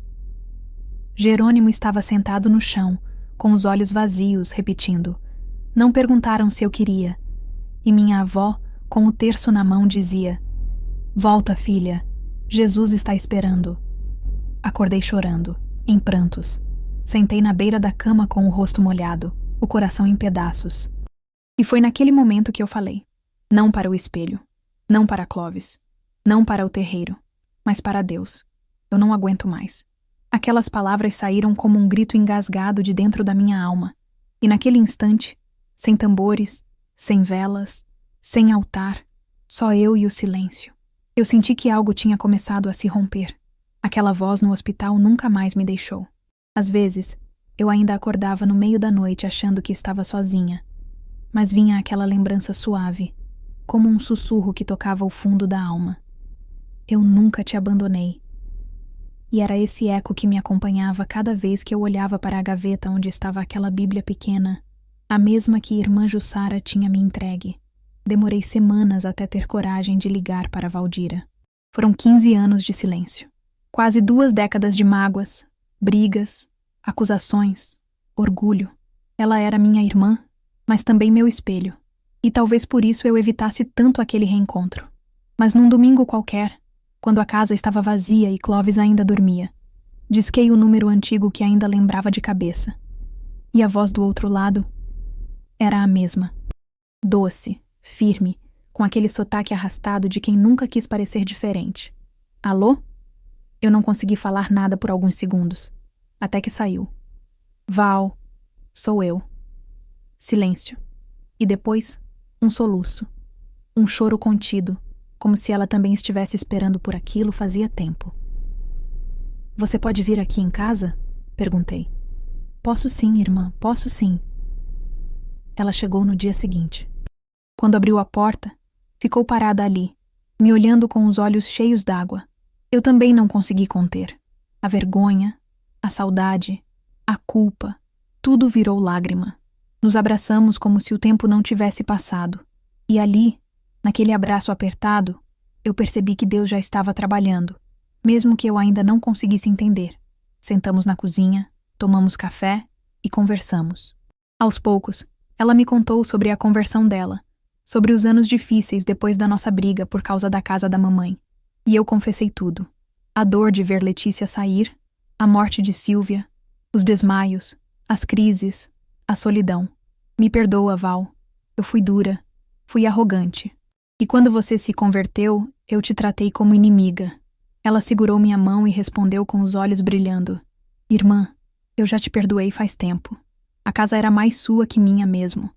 Jerônimo estava sentado no chão, com os olhos vazios, repetindo: "Não perguntaram se eu queria." E minha avó, com o terço na mão, dizia: "Volta, filha. Jesus está esperando." Acordei chorando, em prantos. Sentei na beira da cama com o rosto molhado, o coração em pedaços. E foi naquele momento que eu falei: não para o espelho, não para Clovis, não para o terreiro, mas para Deus. Eu não aguento mais. Aquelas palavras saíram como um grito engasgado de dentro da minha alma. E naquele instante, sem tambores, sem velas, sem altar, Só eu e o silêncio. Eu senti que algo tinha começado a se romper. Aquela voz no hospital nunca mais me deixou. Às vezes, eu ainda acordava no meio da noite achando que estava sozinha. Mas vinha aquela lembrança suave, como um sussurro que tocava o fundo da alma. Eu nunca te abandonei. E era esse eco que me acompanhava cada vez que eu olhava para a gaveta onde estava aquela Bíblia pequena, a mesma que irmã Jussara tinha me entregue. Demorei semanas até ter coragem de ligar para Valdira. Foram 15 anos de silêncio. Quase 2 décadas de mágoas, brigas, acusações, orgulho. Ela era minha irmã, mas também meu espelho. E talvez por isso eu evitasse tanto aquele reencontro. Mas num domingo qualquer, quando a casa estava vazia e Clóvis ainda dormia, disquei o número antigo que ainda lembrava de cabeça. E a voz do outro lado era a mesma. Doce, firme, com aquele sotaque arrastado de quem nunca quis parecer diferente. Alô? Eu não consegui falar nada por alguns segundos, até que saiu. Val, sou eu. Silêncio. E depois, um soluço. Um choro contido, como se ela também estivesse esperando por aquilo fazia tempo. Você pode vir aqui em casa? Perguntei. Posso sim, irmã, posso sim. Ela chegou no dia seguinte. Quando abriu a porta, ficou parada ali, me olhando com os olhos cheios d'água. Eu também não consegui conter. A vergonha, a saudade, a culpa, tudo virou lágrima. Nos abraçamos como se o tempo não tivesse passado. E ali, naquele abraço apertado, eu percebi que Deus já estava trabalhando, mesmo que eu ainda não conseguisse entender. Sentamos na cozinha, tomamos café e conversamos. Aos poucos, ela me contou sobre a conversão dela, sobre os anos difíceis depois da nossa briga por causa da casa da mamãe. E eu confessei tudo. A dor de ver Letícia sair, a morte de Silvia, os desmaios, as crises, a solidão. Me perdoa, Val. Eu fui dura, fui arrogante. E quando você se converteu, eu te tratei como inimiga. Ela segurou minha mão e respondeu com os olhos brilhando. Irmã, eu já te perdoei faz tempo. A casa era mais sua que minha mesmo.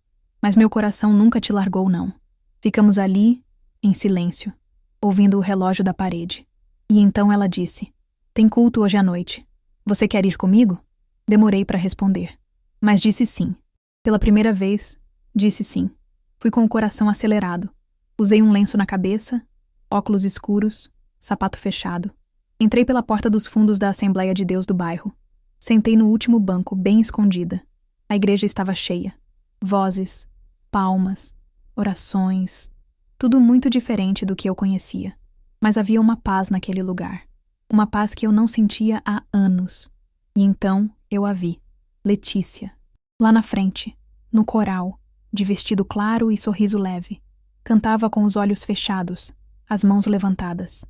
Mas meu coração nunca te largou, não. Ficamos ali, em silêncio, ouvindo o relógio da parede. E então ela disse, tem culto hoje à noite. Você quer ir comigo? Demorei para responder. Mas disse sim. Pela primeira vez, disse sim. Fui com o coração acelerado. Usei um lenço na cabeça, óculos escuros, sapato fechado. Entrei pela porta dos fundos da Assembleia de Deus do bairro. Sentei no último banco, bem escondida. A igreja estava cheia. Vozes, palmas, orações, tudo muito diferente do que eu conhecia. Mas havia uma paz naquele lugar. Uma paz que eu não sentia há anos. E então eu a vi. Letícia. Lá na frente, no coral, de vestido claro e sorriso leve. Cantava com os olhos fechados, as mãos levantadas.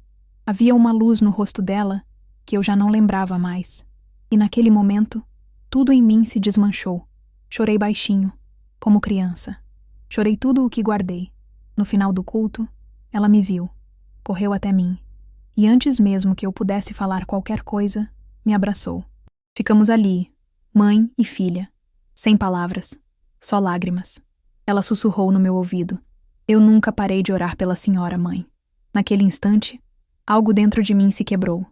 Havia uma luz no rosto dela que eu já não lembrava mais. E naquele momento, tudo em mim se desmanchou. Chorei baixinho, como criança. Chorei tudo o que guardei. No final do culto, ela me viu. Correu até mim. E antes mesmo que eu pudesse falar qualquer coisa, me abraçou. Ficamos ali, mãe e filha. Sem palavras, só lágrimas. Ela sussurrou no meu ouvido. Eu nunca parei de orar pela senhora, mãe. Naquele instante, algo dentro de mim se quebrou.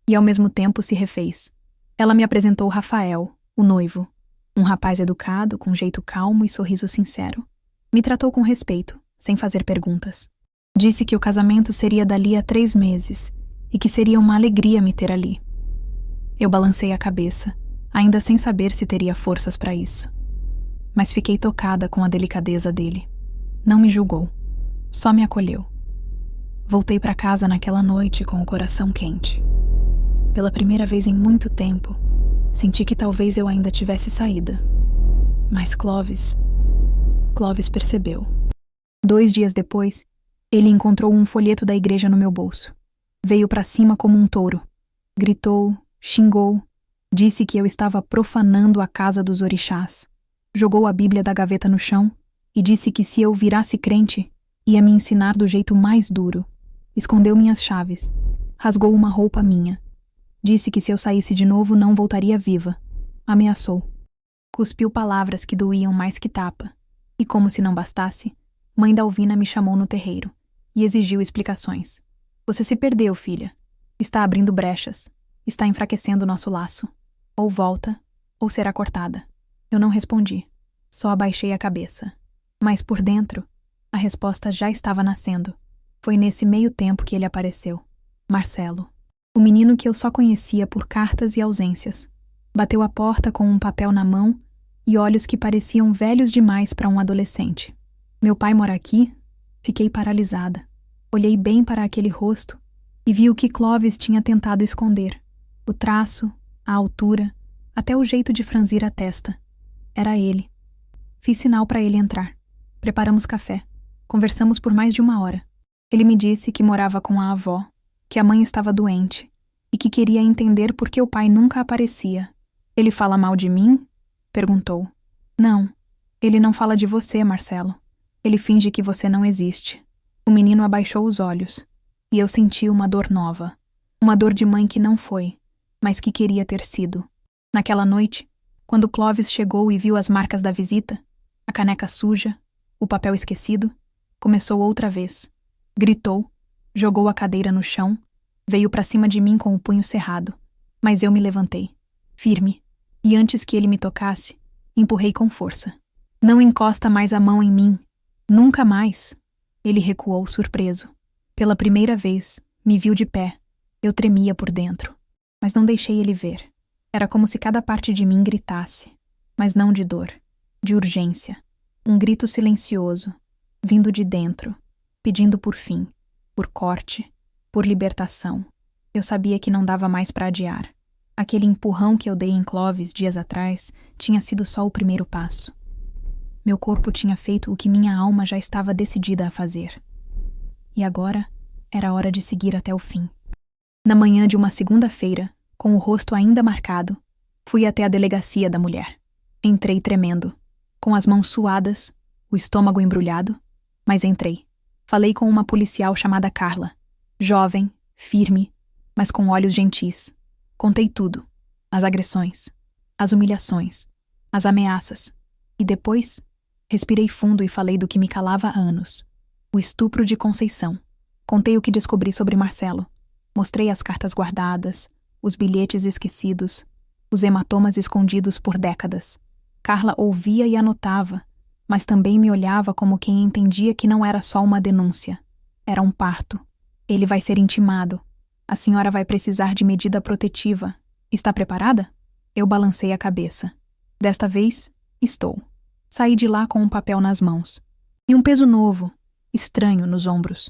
E ao mesmo tempo se refez. Ela me apresentou Rafael, o noivo. Um rapaz educado, com jeito calmo e sorriso sincero. Me tratou com respeito, sem fazer perguntas. Disse que o casamento seria dali a 3 meses e que seria uma alegria me ter ali. Eu balancei a cabeça, ainda sem saber se teria forças para isso. Mas fiquei tocada com a delicadeza dele. Não me julgou, só me acolheu. Voltei para casa naquela noite com o coração quente. Pela primeira vez em muito tempo, senti que talvez eu ainda tivesse saída. Mas Clóvis percebeu. 2 dias depois, ele encontrou um folheto da igreja no meu bolso. Veio para cima como um touro. Gritou, xingou, disse que eu estava profanando a casa dos orixás. Jogou a Bíblia da gaveta no chão e disse que se eu virasse crente, ia me ensinar do jeito mais duro. Escondeu minhas chaves. Rasgou uma roupa minha. Disse que se eu saísse de novo não voltaria viva. Ameaçou. Cuspiu palavras que doíam mais que tapa. E como se não bastasse, mãe Dalvina me chamou no terreiro. e exigiu explicações. Você se perdeu, filha. Está abrindo brechas. Está enfraquecendo nosso laço. Ou volta, ou será cortada. Eu não respondi. Só abaixei a cabeça. Mas por dentro, a resposta já estava nascendo. Foi nesse meio tempo que ele apareceu. Marcelo. O menino que eu só conhecia por cartas e ausências. Bateu à porta com um papel na mão e olhos que pareciam velhos demais para um adolescente. Meu pai mora aqui? Fiquei paralisada. Olhei bem para aquele rosto e vi o que Clovis tinha tentado esconder. O traço, a altura, até o jeito de franzir a testa. Era ele. Fiz sinal para ele entrar. Preparamos café. Conversamos por mais de 1 hora. Ele me disse que morava com a avó, que a mãe estava doente e que queria entender por que o pai nunca aparecia. Ele fala mal de mim? Perguntou. Não, ele não fala de você, Marcelo. Ele finge que você não existe. O menino abaixou os olhos e eu senti uma dor nova. Uma dor de mãe que não foi, mas que queria ter sido. Naquela noite, quando Clovis chegou e viu as marcas da visita, a caneca suja, o papel esquecido, começou outra vez. Gritou, jogou a cadeira no chão, veio para cima de mim com o punho cerrado. Mas eu me levantei, firme, e antes que ele me tocasse, empurrei com força. Não encosta mais a mão em mim. Nunca mais. Ele recuou surpreso. Pela primeira vez, me viu de pé. Eu tremia por dentro, mas não deixei ele ver. Era como se cada parte de mim gritasse, mas não de dor, de urgência. Um grito silencioso, vindo de dentro, pedindo por fim, por corte, por libertação. Eu sabia que não dava mais para adiar. Aquele empurrão que eu dei em Clovis dias atrás tinha sido só o primeiro passo. Meu corpo tinha feito o que minha alma já estava decidida a fazer. E agora era hora de seguir até o fim. Na manhã de uma segunda-feira, com o rosto ainda marcado, fui até a delegacia da mulher. Entrei tremendo, com as mãos suadas, o estômago embrulhado, mas entrei. Falei com uma policial chamada Carla, jovem, firme, mas com olhos gentis. Contei tudo, as agressões, as humilhações, as ameaças, e depois respirei fundo e falei do que me calava há anos, o estupro de Conceição. Contei o que descobri sobre Marcelo. Mostrei as cartas guardadas, os bilhetes esquecidos, os hematomas escondidos por décadas. Carla ouvia e anotava, mas também me olhava como quem entendia que não era só uma denúncia. Era um parto. Ele vai ser intimado. A senhora vai precisar de medida protetiva. Está preparada? Eu balancei a cabeça. Desta vez, estou. Saí de lá com um papel nas mãos. E um peso novo, estranho nos ombros.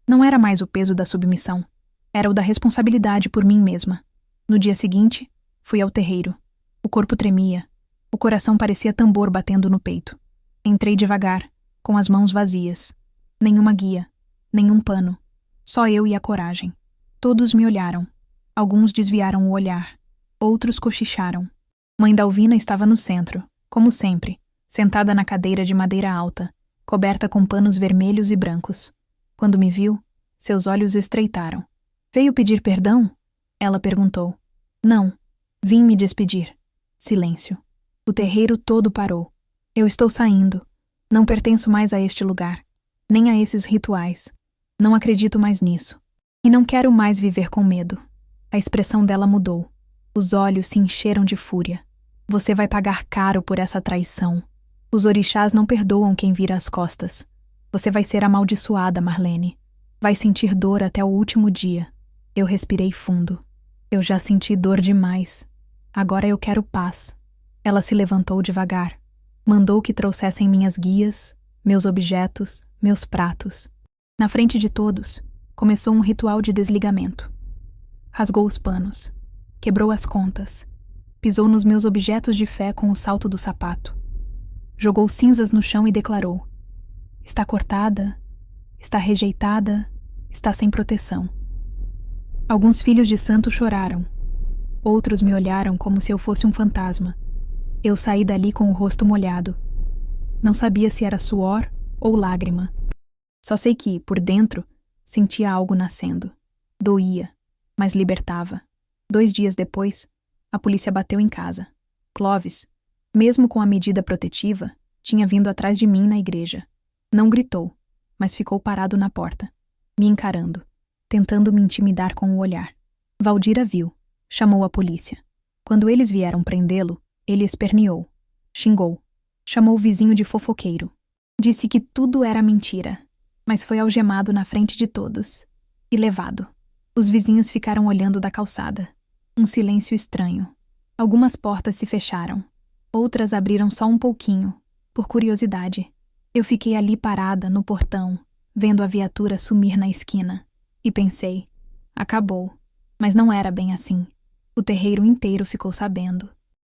Não era mais o peso da submissão. Era o da responsabilidade por mim mesma. No dia seguinte, fui ao terreiro. O corpo tremia. O coração parecia tambor batendo no peito. Entrei devagar, com as mãos vazias. Nenhuma guia, nenhum pano. Só eu e a coragem. Todos me olharam. Alguns desviaram o olhar. Outros cochicharam. Mãe Dalvina estava no centro, como sempre, sentada na cadeira de madeira alta, coberta com panos vermelhos e brancos. Quando me viu, seus olhos estreitaram. Veio pedir perdão? Ela perguntou. Não, vim me despedir. Silêncio. O terreiro todo parou. Eu estou saindo. Não pertenço mais a este lugar, nem a esses rituais. Não acredito mais nisso. E não quero mais viver com medo. A expressão dela mudou. Os olhos se encheram de fúria. Você vai pagar caro por essa traição. Os orixás não perdoam quem vira as costas. Você vai ser amaldiçoada, Marlene. Vai sentir dor até o último dia. Eu respirei fundo. Eu já senti dor demais. Agora eu quero paz. Ela se levantou devagar. Mandou que trouxessem minhas guias, meus objetos, meus pratos. Na frente de todos, começou um ritual de desligamento. Rasgou os panos. Quebrou as contas. Pisou nos meus objetos de fé com o salto do sapato. Jogou cinzas no chão e declarou: está cortada, está rejeitada, está sem proteção. Alguns filhos de santo choraram. Outros me olharam como se eu fosse um fantasma. Eu saí dali com o rosto molhado. Não sabia se era suor ou lágrima. Só sei que, por dentro, sentia algo nascendo. Doía, mas libertava. 2 dias depois, a polícia bateu em casa. Clovis, mesmo com a medida protetiva, tinha vindo atrás de mim na igreja. Não gritou, mas ficou parado na porta. me encarando, tentando me intimidar com o olhar. Valdir a viu, chamou a polícia. Quando eles vieram prendê-lo, ele esperneou, xingou, chamou o vizinho de fofoqueiro. Disse que tudo era mentira, mas foi algemado na frente de todos e levado. Os vizinhos ficaram olhando da calçada. Um silêncio estranho. Algumas portas se fecharam. Outras abriram só um pouquinho, por curiosidade. Eu fiquei ali parada, no portão, vendo a viatura sumir na esquina. E pensei, acabou. Mas não era bem assim. O terreiro inteiro ficou sabendo.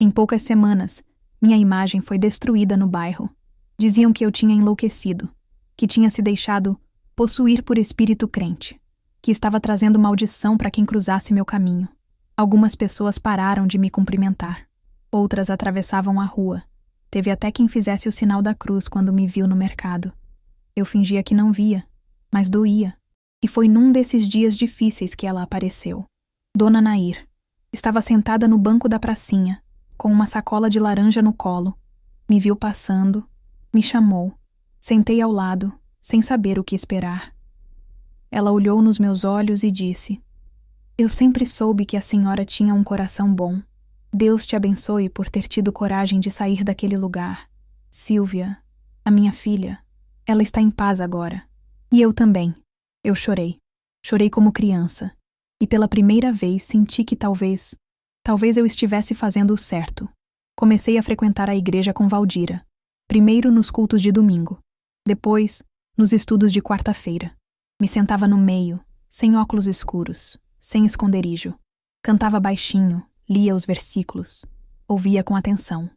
Em poucas semanas, minha imagem foi destruída no bairro. Diziam que eu tinha enlouquecido, que tinha se deixado possuir por espírito crente, que estava trazendo maldição para quem cruzasse meu caminho. Algumas pessoas pararam de me cumprimentar. Outras atravessavam a rua. Teve até quem fizesse o sinal da cruz quando me viu no mercado. Eu fingia que não via, mas doía. E foi num desses dias difíceis que ela apareceu. Dona Nair. Estava sentada no banco da pracinha, com uma sacola de laranja no colo. Me viu passando, me chamou. Sentei ao lado, sem saber o que esperar. Ela olhou nos meus olhos e disse: Eu sempre soube que a senhora tinha um coração bom. Deus te abençoe por ter tido coragem de sair daquele lugar. Sílvia, a minha filha, ela está em paz agora. E eu também. Eu chorei. Chorei como criança. E pela primeira vez senti que talvez eu estivesse fazendo o certo. Comecei a frequentar a igreja com Valdira. Primeiro nos cultos de domingo. Depois, nos estudos de quarta-feira. Me sentava no meio, sem óculos escuros, sem esconderijo. Cantava baixinho, lia os versículos, ouvia com atenção.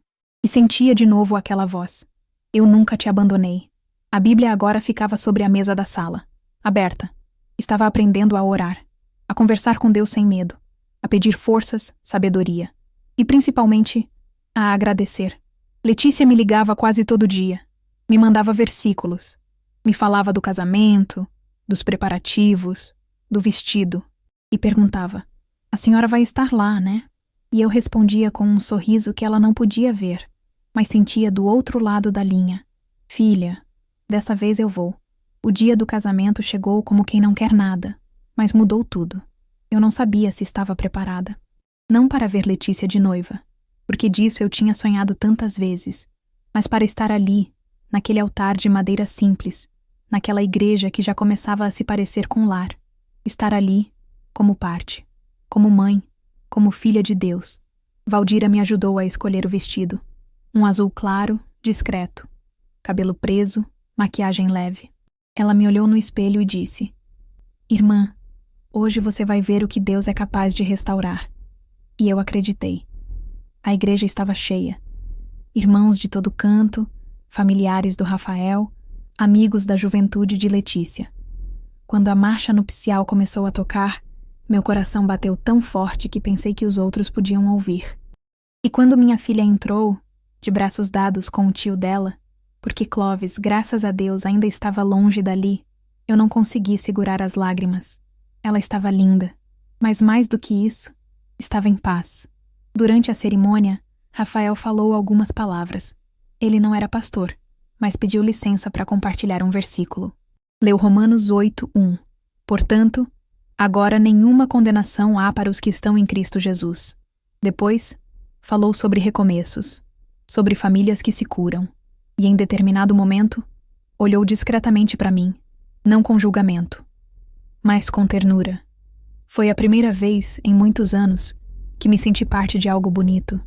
E sentia de novo aquela voz. Eu nunca te abandonei. A Bíblia agora ficava sobre a mesa da sala, aberta. Estava aprendendo a orar, a conversar com Deus sem medo, a pedir forças, sabedoria. E principalmente, a agradecer. Letícia me ligava quase todo dia. Me mandava versículos. Me falava do casamento, dos preparativos, do vestido. E perguntava: A senhora vai estar lá, né? E eu respondia com um sorriso que ela não podia ver, mas sentia do outro lado da linha. Filha, dessa vez eu vou. O dia do casamento chegou como quem não quer nada, mas mudou tudo. Eu não sabia se estava preparada. Não para ver Letícia de noiva, porque disso eu tinha sonhado tantas vezes, mas para estar ali, naquele altar de madeira simples, naquela igreja que já começava a se parecer com lar. Estar ali, como parte, como mãe, como filha de Deus. Valdira me ajudou a escolher o vestido. Um azul claro, discreto. Cabelo preso, maquiagem leve. Ela me olhou no espelho e disse: Irmã, hoje você vai ver o que Deus é capaz de restaurar. E eu acreditei. A igreja estava cheia. Irmãos de todo canto, familiares do Rafael, amigos da juventude de Letícia. Quando a marcha nupcial começou a tocar, meu coração bateu tão forte que pensei que os outros podiam ouvir. E quando minha filha entrou, de braços dados com o tio dela, porque Clovis, graças a Deus, ainda estava longe dali, eu não consegui segurar as lágrimas. Ela estava linda, mas mais do que isso, estava em paz. Durante a cerimônia, Rafael falou algumas palavras. Ele não era pastor, mas pediu licença para compartilhar um versículo. Leu Romanos 8:1. Portanto, agora nenhuma condenação há para os que estão em Cristo Jesus. Depois, falou sobre recomeços, sobre famílias que se curam. E em determinado momento, olhou discretamente para mim, não com julgamento, mas com ternura. Foi a primeira vez, em muitos anos, que me senti parte de algo bonito,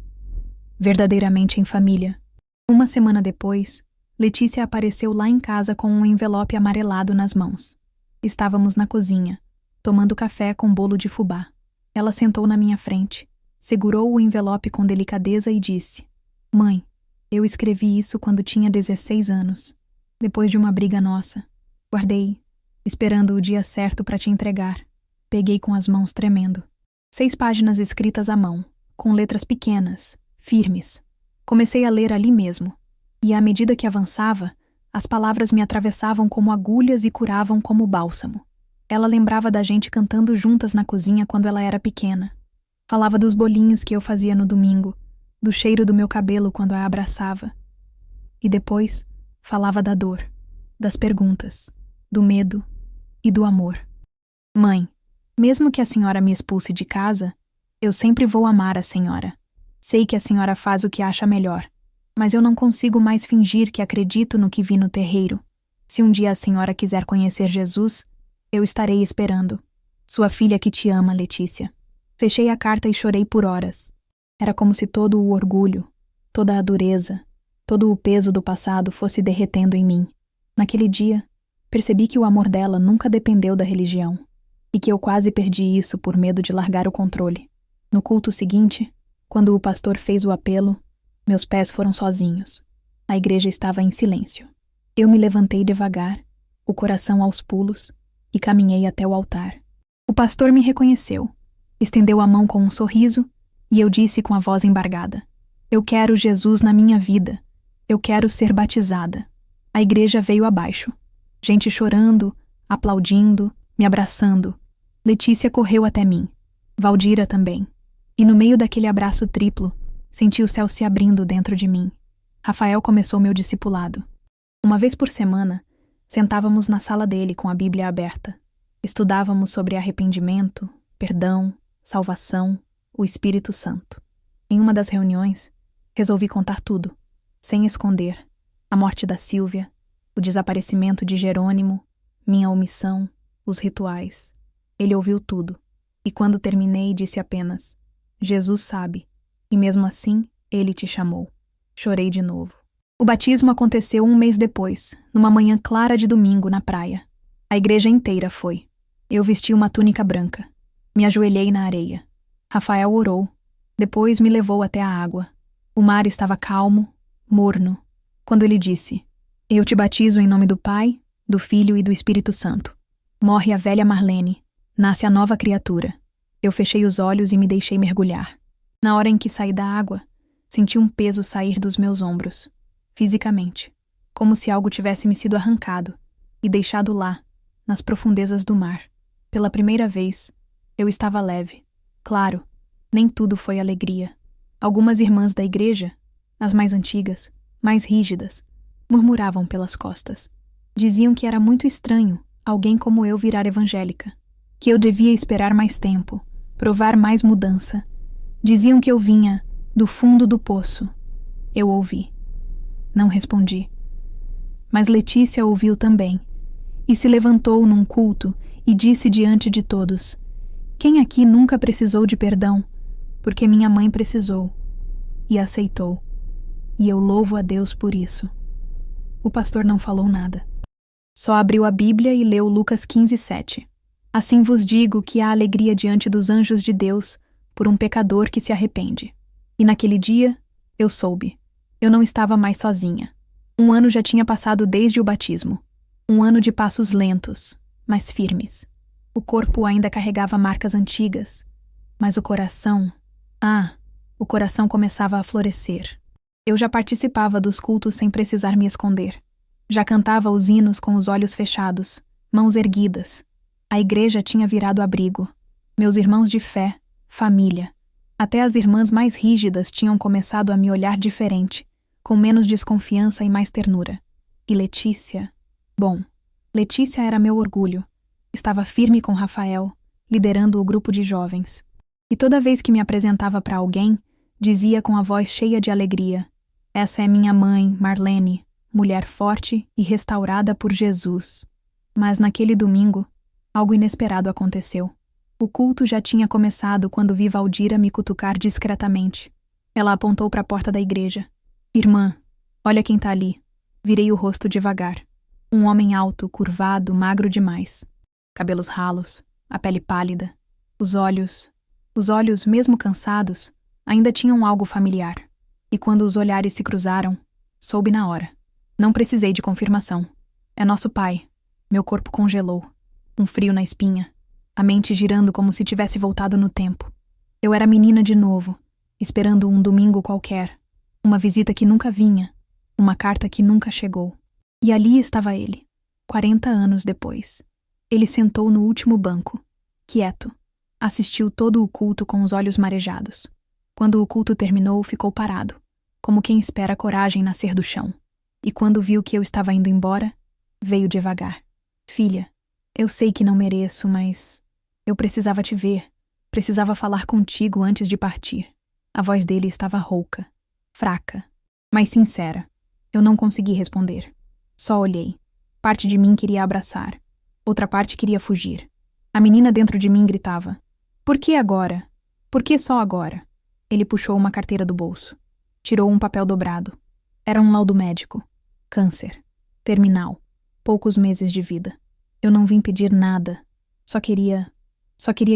verdadeiramente em família. Uma semana depois, Letícia apareceu lá em casa com um envelope amarelado nas mãos. Estávamos na cozinha, tomando café com bolo de fubá. Ela sentou na minha frente, segurou o envelope com delicadeza e disse: Mãe, eu escrevi isso quando tinha 16 anos, depois de uma briga nossa. Guardei, esperando o dia certo para te entregar. Peguei com as mãos tremendo. 6 páginas escritas à mão, com letras pequenas, firmes. Comecei a ler ali mesmo, e à medida que avançava, as palavras me atravessavam como agulhas e curavam como bálsamo. Ela lembrava da gente cantando juntas na cozinha quando ela era pequena. Falava dos bolinhos que eu fazia no domingo, do cheiro do meu cabelo quando a abraçava. E depois, falava da dor, das perguntas, do medo, e do amor. Mãe, mesmo que a senhora me expulse de casa, eu sempre vou amar a senhora. Sei que a senhora faz o que acha melhor, mas eu não consigo mais fingir que acredito no que vi no terreiro. Se um dia a senhora quiser conhecer Jesus, eu estarei esperando. Sua filha que te ama, Letícia. Fechei a carta e chorei por horas. Era como se todo o orgulho, toda a dureza, todo o peso do passado fosse derretendo em mim. Naquele dia, percebi que o amor dela nunca dependeu da religião, e que eu quase perdi isso por medo de largar o controle. No culto seguinte, quando o pastor fez o apelo, meus pés foram sozinhos. A igreja estava em silêncio. Eu me levantei devagar, o coração aos pulos, e caminhei até o altar. O pastor me reconheceu, estendeu a mão com um sorriso, e eu disse com a voz embargada: Eu quero Jesus na minha vida. Eu quero ser batizada. A igreja veio abaixo. Gente chorando, aplaudindo, me abraçando. Letícia correu até mim. Valdira também. E no meio daquele abraço triplo, senti o céu se abrindo dentro de mim. Rafael começou meu discipulado. Uma vez por semana, sentávamos na sala dele com a Bíblia aberta. Estudávamos sobre arrependimento, perdão, salvação, o Espírito Santo. Em uma das reuniões, resolvi contar tudo, sem esconder: a morte da Sílvia, o desaparecimento de Jerônimo, minha omissão, os rituais. Ele ouviu tudo, e quando terminei disse apenas: Jesus sabe, e mesmo assim ele te chamou. Chorei de novo. O batismo aconteceu um mês depois, numa manhã clara de domingo na praia. A igreja inteira foi. Eu vesti uma túnica branca. Me ajoelhei na areia. Rafael orou. Depois me levou até a água. O mar estava calmo, morno, quando ele disse: Eu te batizo em nome do Pai, do Filho e do Espírito Santo. Morre a velha Marlene, nasce a nova criatura. Eu fechei os olhos e me deixei mergulhar. Na hora em que saí da água, senti um peso sair dos meus ombros, fisicamente, como se algo tivesse me sido arrancado e deixado lá, nas profundezas do mar. Pela primeira vez, eu estava leve. Claro, nem tudo foi alegria. Algumas irmãs da igreja, as mais antigas, mais rígidas, murmuravam pelas costas. Diziam que era muito estranho alguém como eu virar evangélica, que eu devia esperar mais tempo, provar mais mudança. Diziam que eu vinha do fundo do poço. Eu ouvi. Não respondi. Mas Letícia ouviu também, e se levantou num culto e disse diante de todos: Quem aqui nunca precisou de perdão? Porque minha mãe precisou. E aceitou. E eu louvo a Deus por isso. O pastor não falou nada. Só abriu a Bíblia e leu Lucas 15:7. Assim vos digo que há alegria diante dos anjos de Deus por um pecador que se arrepende. E naquele dia, eu soube. Eu não estava mais sozinha. 1 ano já tinha passado desde o batismo. 1 ano de passos lentos, mas firmes. O corpo ainda carregava marcas antigas, mas o coração... o coração começava a florescer. Eu já participava dos cultos sem precisar me esconder. Já cantava os hinos com os olhos fechados, mãos erguidas. A igreja tinha virado abrigo. Meus irmãos de fé, família. Até as irmãs mais rígidas tinham começado a me olhar diferente, com menos desconfiança e mais ternura. E Letícia... Bom, Letícia era meu orgulho. Estava firme com Rafael, liderando o grupo de jovens. E toda vez que me apresentava para alguém, dizia com a voz cheia de alegria: Essa é minha mãe, Marlene, mulher forte e restaurada por Jesus. Mas naquele domingo, algo inesperado aconteceu. O culto já tinha começado quando vi Valdira me cutucar discretamente. Ela apontou para a porta da igreja. Irmã, olha quem tá ali. Virei o rosto devagar. Um homem alto, curvado, magro demais. Cabelos ralos, a pele pálida. Os olhos, mesmo cansados, ainda tinham algo familiar. E quando os olhares se cruzaram, soube na hora. Não precisei de confirmação. É nosso pai. Meu corpo congelou. Um frio na espinha. A mente girando como se tivesse voltado no tempo. Eu era menina de novo, esperando um domingo qualquer. Uma visita que nunca vinha. Uma carta que nunca chegou. E ali estava ele, 40 anos depois. Ele sentou no último banco, quieto. Assistiu todo o culto com os olhos marejados. Quando o culto terminou, ficou parado, como quem espera a coragem nascer do chão. E quando viu que eu estava indo embora, veio devagar. Filha, Eu sei que não mereço, mas eu precisava te ver. Precisava falar contigo antes de partir. A voz dele estava rouca, fraca, mas sincera. Eu não consegui responder. Só olhei. Parte de mim queria abraçar. Outra parte queria fugir. A menina dentro de mim gritava: "Por que agora? Por que só agora?" Ele puxou uma carteira do bolso. Tirou um papel dobrado. Era um laudo médico. Câncer. Terminal. Poucos meses de vida. Eu não vim pedir nada. Só queria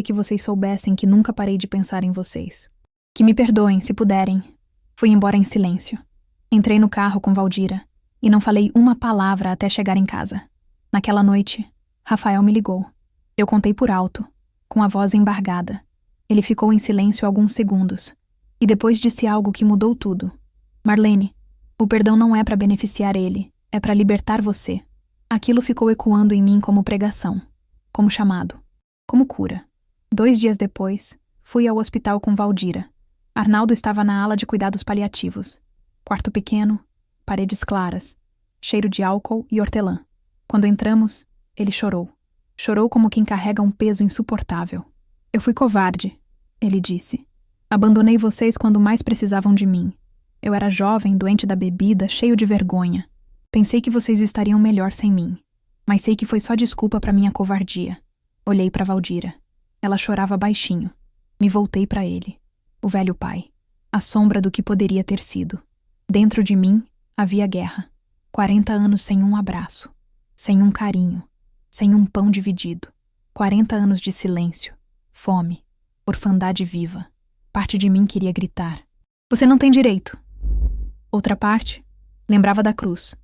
que vocês soubessem que nunca parei de pensar em vocês. Que me perdoem, se puderem. Fui embora em silêncio. Entrei no carro com Valdira e não falei uma palavra até chegar em casa. Naquela noite, Rafael me ligou. Eu contei por alto, com a voz embargada. Ele ficou em silêncio alguns segundos e depois disse algo que mudou tudo. "Marlene, o perdão não é para beneficiar ele, é para libertar você." Aquilo ficou ecoando em mim como pregação, como chamado, como cura. 2 dias depois, fui ao hospital com Valdira. Arnaldo estava na ala de cuidados paliativos. Quarto pequeno, paredes claras, cheiro de álcool e hortelã. Quando entramos, ele chorou. Chorou como quem carrega um peso insuportável. "Eu fui covarde", ele disse. "Abandonei vocês quando mais precisavam de mim. Eu era jovem, doente da bebida, cheio de vergonha. Pensei que vocês estariam melhor sem mim. Mas sei que foi só desculpa para minha covardia." Olhei para Valdira. Ela chorava baixinho. Me voltei para ele. O velho pai. A sombra do que poderia ter sido. Dentro de mim havia guerra. 40 anos sem um abraço. Sem um carinho. Sem um pão dividido. 40 anos de silêncio. Fome. Orfandade viva. Parte de mim queria gritar: "Você não tem direito." Outra parte lembrava da cruz.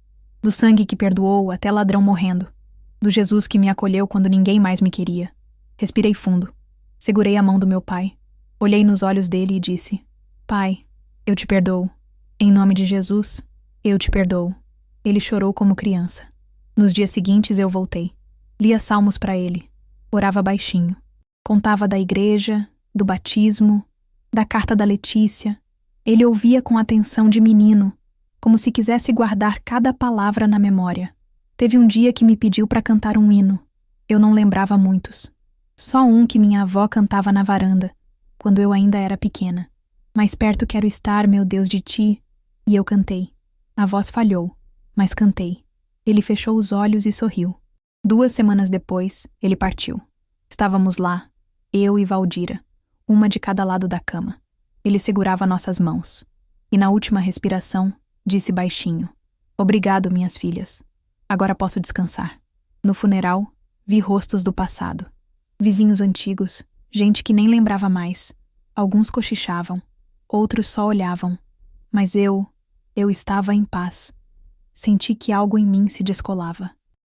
Do sangue que perdoou até ladrão morrendo. Do Jesus que me acolheu quando ninguém mais me queria. Respirei fundo. Segurei a mão do meu pai. Olhei nos olhos dele e disse: "Pai, eu te perdoo. Em nome de Jesus, eu te perdoo." Ele chorou como criança. Nos dias seguintes eu voltei. Lia salmos para ele. Orava baixinho. Contava da igreja, do batismo, da carta da Letícia. Ele ouvia com atenção de menino, como se quisesse guardar cada palavra na memória. Teve um dia que me pediu para cantar um hino. Eu não lembrava muitos. Só um que minha avó cantava na varanda, quando eu ainda era pequena. "Mais perto quero estar, meu Deus, de ti." E eu cantei. A voz falhou, mas cantei. Ele fechou os olhos e sorriu. 2 semanas depois, ele partiu. Estávamos lá, eu e Valdira, uma de cada lado da cama. Ele segurava nossas mãos. E na última respiração, disse baixinho: "Obrigado, minhas filhas. Agora posso descansar." No funeral, vi rostos do passado. Vizinhos antigos, gente que nem lembrava mais. Alguns cochichavam, outros só olhavam. Mas eu estava em paz. Senti que algo em mim se descolava.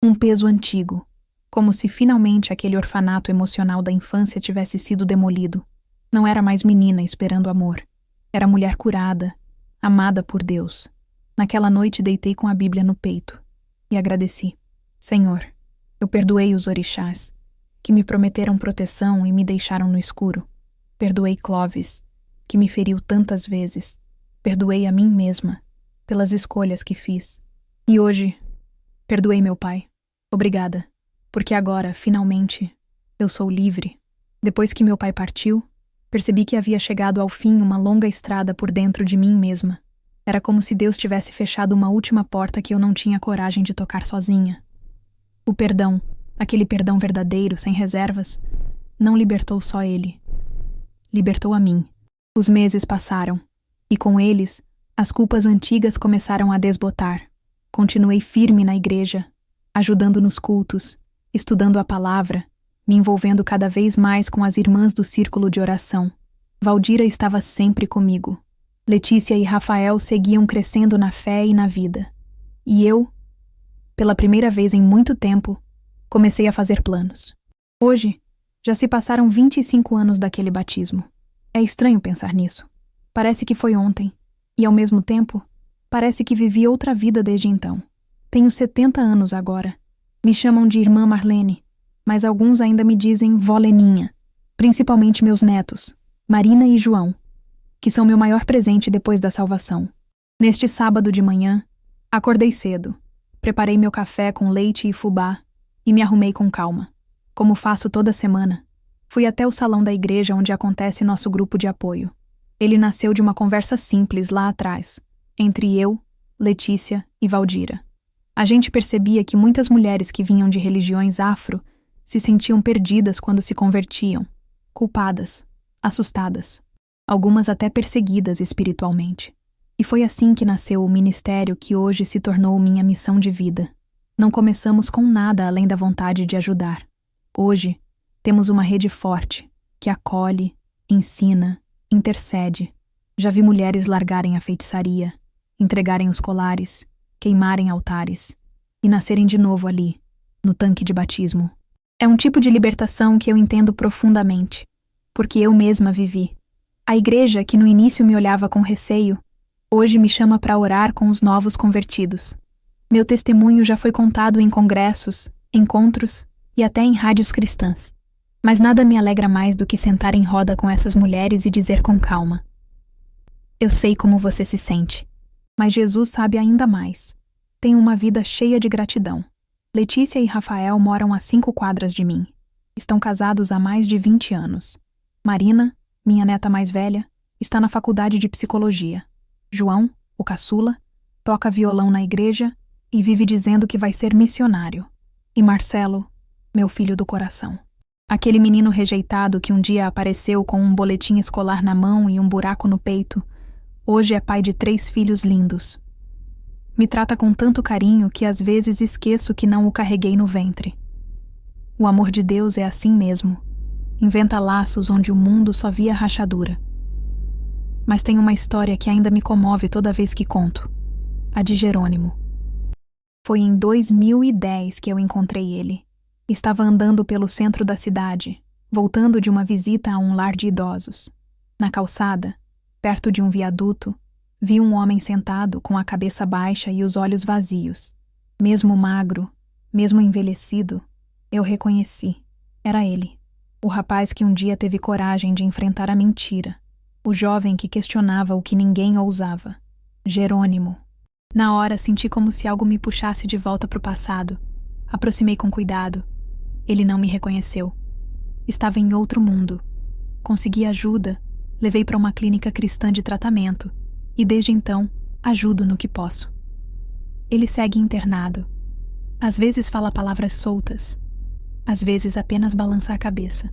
Um peso antigo, como se finalmente aquele orfanato emocional da infância tivesse sido demolido. Não era mais menina esperando amor. Era mulher curada, amada por Deus. Naquela noite deitei com a Bíblia no peito e agradeci. "Senhor, eu perdoei os orixás, que me prometeram proteção e me deixaram no escuro. Perdoei Clóvis, que me feriu tantas vezes. Perdoei a mim mesma, pelas escolhas que fiz. E hoje, perdoei meu pai. Obrigada, porque agora, finalmente, eu sou livre." Depois que meu pai partiu, percebi que havia chegado ao fim uma longa estrada por dentro de mim mesma. Era como se Deus tivesse fechado uma última porta que eu não tinha coragem de tocar sozinha. O perdão, aquele perdão verdadeiro, sem reservas, não libertou só ele. Libertou a mim. Os meses passaram, e com eles, as culpas antigas começaram a desbotar. Continuei firme na igreja, ajudando nos cultos, estudando a palavra, me envolvendo cada vez mais com as irmãs do círculo de oração. Valdira estava sempre comigo. Letícia e Rafael seguiam crescendo na fé e na vida. E eu, pela primeira vez em muito tempo, comecei a fazer planos. Hoje, já se passaram 25 anos daquele batismo. É estranho pensar nisso. Parece que foi ontem. E, ao mesmo tempo, parece que vivi outra vida desde então. Tenho 70 anos agora. Me chamam de Irmã Marlene, mas alguns ainda me dizem Vó Leninha, principalmente meus netos, Marina e João, que são meu maior presente depois da salvação. Neste sábado de manhã, acordei cedo, preparei meu café com leite e fubá e me arrumei com calma, como faço toda semana. Fui até o salão da igreja onde acontece nosso grupo de apoio. Ele nasceu de uma conversa simples lá atrás, entre eu, Letícia e Valdira. A gente percebia que muitas mulheres que vinham de religiões afro se sentiam perdidas quando se convertiam, culpadas, assustadas, algumas até perseguidas espiritualmente. E foi assim que nasceu o ministério que hoje se tornou minha missão de vida. Não começamos com nada além da vontade de ajudar. Hoje, temos uma rede forte, que acolhe, ensina, intercede. Já vi mulheres largarem a feitiçaria, entregarem os colares, queimarem altares e nascerem de novo ali, no tanque de batismo. É um tipo de libertação que eu entendo profundamente, porque eu mesma vivi. A igreja, que no início me olhava com receio, hoje me chama para orar com os novos convertidos. Meu testemunho já foi contado em congressos, encontros e até em rádios cristãs. Mas nada me alegra mais do que sentar em roda com essas mulheres e dizer com calma: eu sei como você se sente, mas Jesus sabe ainda mais. Tenho uma vida cheia de gratidão. Letícia e Rafael moram a 5 quadras de mim. Estão casados há mais de 20 anos. Marina, minha neta mais velha, está na faculdade de psicologia. João, o caçula, toca violão na igreja e vive dizendo que vai ser missionário. E Marcelo, meu filho do coração. Aquele menino rejeitado que um dia apareceu com um boletim escolar na mão e um buraco no peito, hoje é pai de 3 filhos lindos. Me trata com tanto carinho que às vezes esqueço que não o carreguei no ventre. O amor de Deus é assim mesmo. Inventa laços onde o mundo só via rachadura. Mas tem uma história que ainda me comove toda vez que conto. A de Jerônimo. Foi em 2010 que eu encontrei ele. Estava andando pelo centro da cidade, voltando de uma visita a um lar de idosos. Na calçada, perto de um viaduto, vi um homem sentado com a cabeça baixa e os olhos vazios. Mesmo magro, mesmo envelhecido, eu reconheci. Era ele. O rapaz que um dia teve coragem de enfrentar a mentira. O jovem que questionava o que ninguém ousava. Jerônimo. Na hora senti como se algo me puxasse de volta para o passado. Aproximei com cuidado. Ele não me reconheceu. Estava em outro mundo. Consegui ajuda, levei para uma clínica cristã de tratamento e desde então ajudo no que posso. Ele segue internado. Às vezes fala palavras soltas, às vezes apenas balança a cabeça.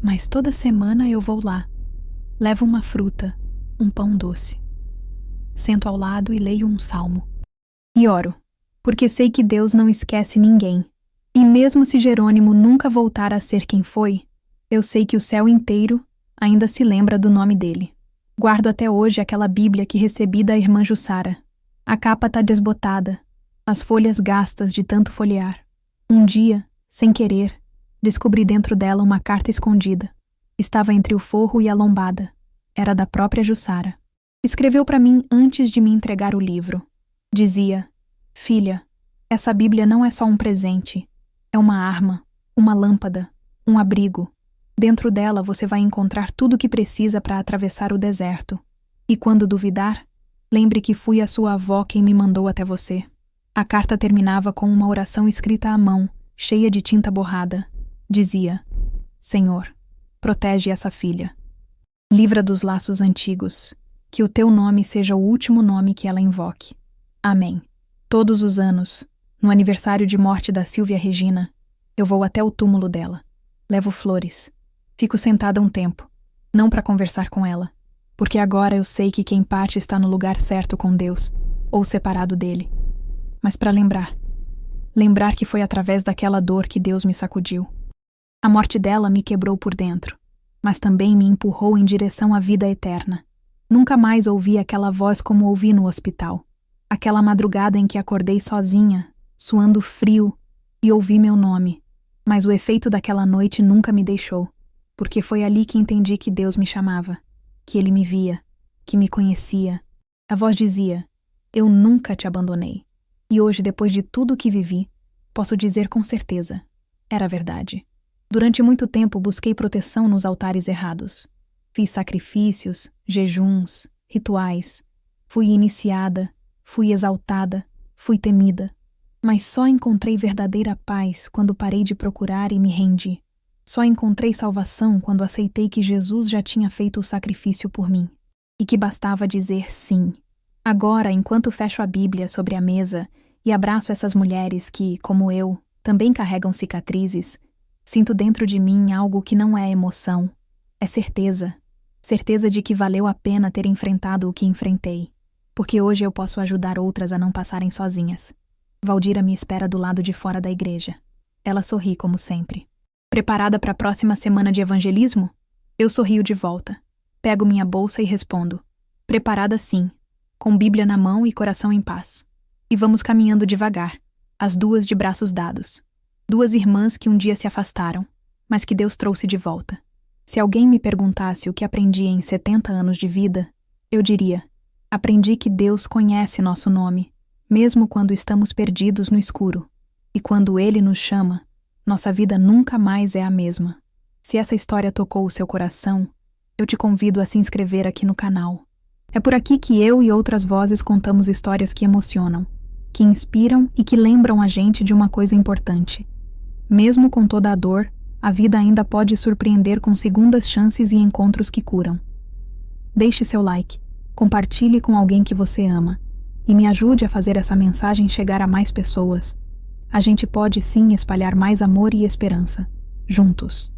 Mas toda semana eu vou lá. Levo uma fruta, um pão doce. Sento ao lado e leio um salmo. E oro, porque sei que Deus não esquece ninguém. E mesmo se Jerônimo nunca voltar a ser quem foi, eu sei que o céu inteiro ainda se lembra do nome dele. Guardo até hoje aquela Bíblia que recebi da irmã Jussara. A capa tá desbotada, as folhas gastas de tanto folhear. Um dia, sem querer, descobri dentro dela uma carta escondida. Estava entre o forro e a lombada. Era da própria Jussara. Escreveu para mim antes de me entregar o livro. Dizia: filha, essa Bíblia não é só um presente. É uma arma, uma lâmpada, um abrigo. Dentro dela você vai encontrar tudo o que precisa para atravessar o deserto. E quando duvidar, lembre que fui a sua avó quem me mandou até você. A carta terminava com uma oração escrita à mão, cheia de tinta borrada. Dizia: Senhor, protege essa filha. Livra dos laços antigos. Que o teu nome seja o último nome que ela invoque. Amém. Todos os anos, no aniversário de morte da Silvia Regina, eu vou até o túmulo dela. Levo flores. Fico sentada um tempo, não para conversar com ela, porque agora eu sei que quem parte está no lugar certo com Deus, ou separado dele, mas para lembrar. Lembrar que foi através daquela dor que Deus me sacudiu. A morte dela me quebrou por dentro, mas também me empurrou em direção à vida eterna. Nunca mais ouvi aquela voz como ouvi no hospital. Aquela madrugada em que acordei sozinha, suando frio, e ouvi meu nome. Mas o efeito daquela noite nunca me deixou, porque foi ali que entendi que Deus me chamava, que Ele me via, que me conhecia. A voz dizia: eu nunca te abandonei. E hoje, depois de tudo o que vivi, posso dizer com certeza: era verdade. Durante muito tempo busquei proteção nos altares errados. Fiz sacrifícios, jejuns, rituais. Fui iniciada, fui exaltada, fui temida. Mas só encontrei verdadeira paz quando parei de procurar e me rendi. Só encontrei salvação quando aceitei que Jesus já tinha feito o sacrifício por mim e que bastava dizer sim. Agora, enquanto fecho a Bíblia sobre a mesa e abraço essas mulheres que, como eu, também carregam cicatrizes, sinto dentro de mim algo que não é emoção, é certeza. Certeza de que valeu a pena ter enfrentado o que enfrentei, porque hoje eu posso ajudar outras a não passarem sozinhas. Valdira me espera do lado de fora da igreja. Ela sorri como sempre. Preparada para a próxima semana de evangelismo? Eu sorrio de volta. Pego minha bolsa e respondo. Preparada sim, com Bíblia na mão e coração em paz. E vamos caminhando devagar, as duas de braços dados. Duas irmãs que um dia se afastaram, mas que Deus trouxe de volta. Se alguém me perguntasse o que aprendi em 70 anos de vida, eu diria: aprendi que Deus conhece nosso nome, mesmo quando estamos perdidos no escuro. E quando Ele nos chama, nossa vida nunca mais é a mesma. Se essa história tocou o seu coração, eu te convido a se inscrever aqui no canal. É por aqui que eu e outras vozes contamos histórias que emocionam, que inspiram e que lembram a gente de uma coisa importante. Mesmo com toda a dor, a vida ainda pode surpreender com segundas chances e encontros que curam. Deixe seu like, compartilhe com alguém que você ama e me ajude a fazer essa mensagem chegar a mais pessoas. A gente pode sim espalhar mais amor e esperança, juntos.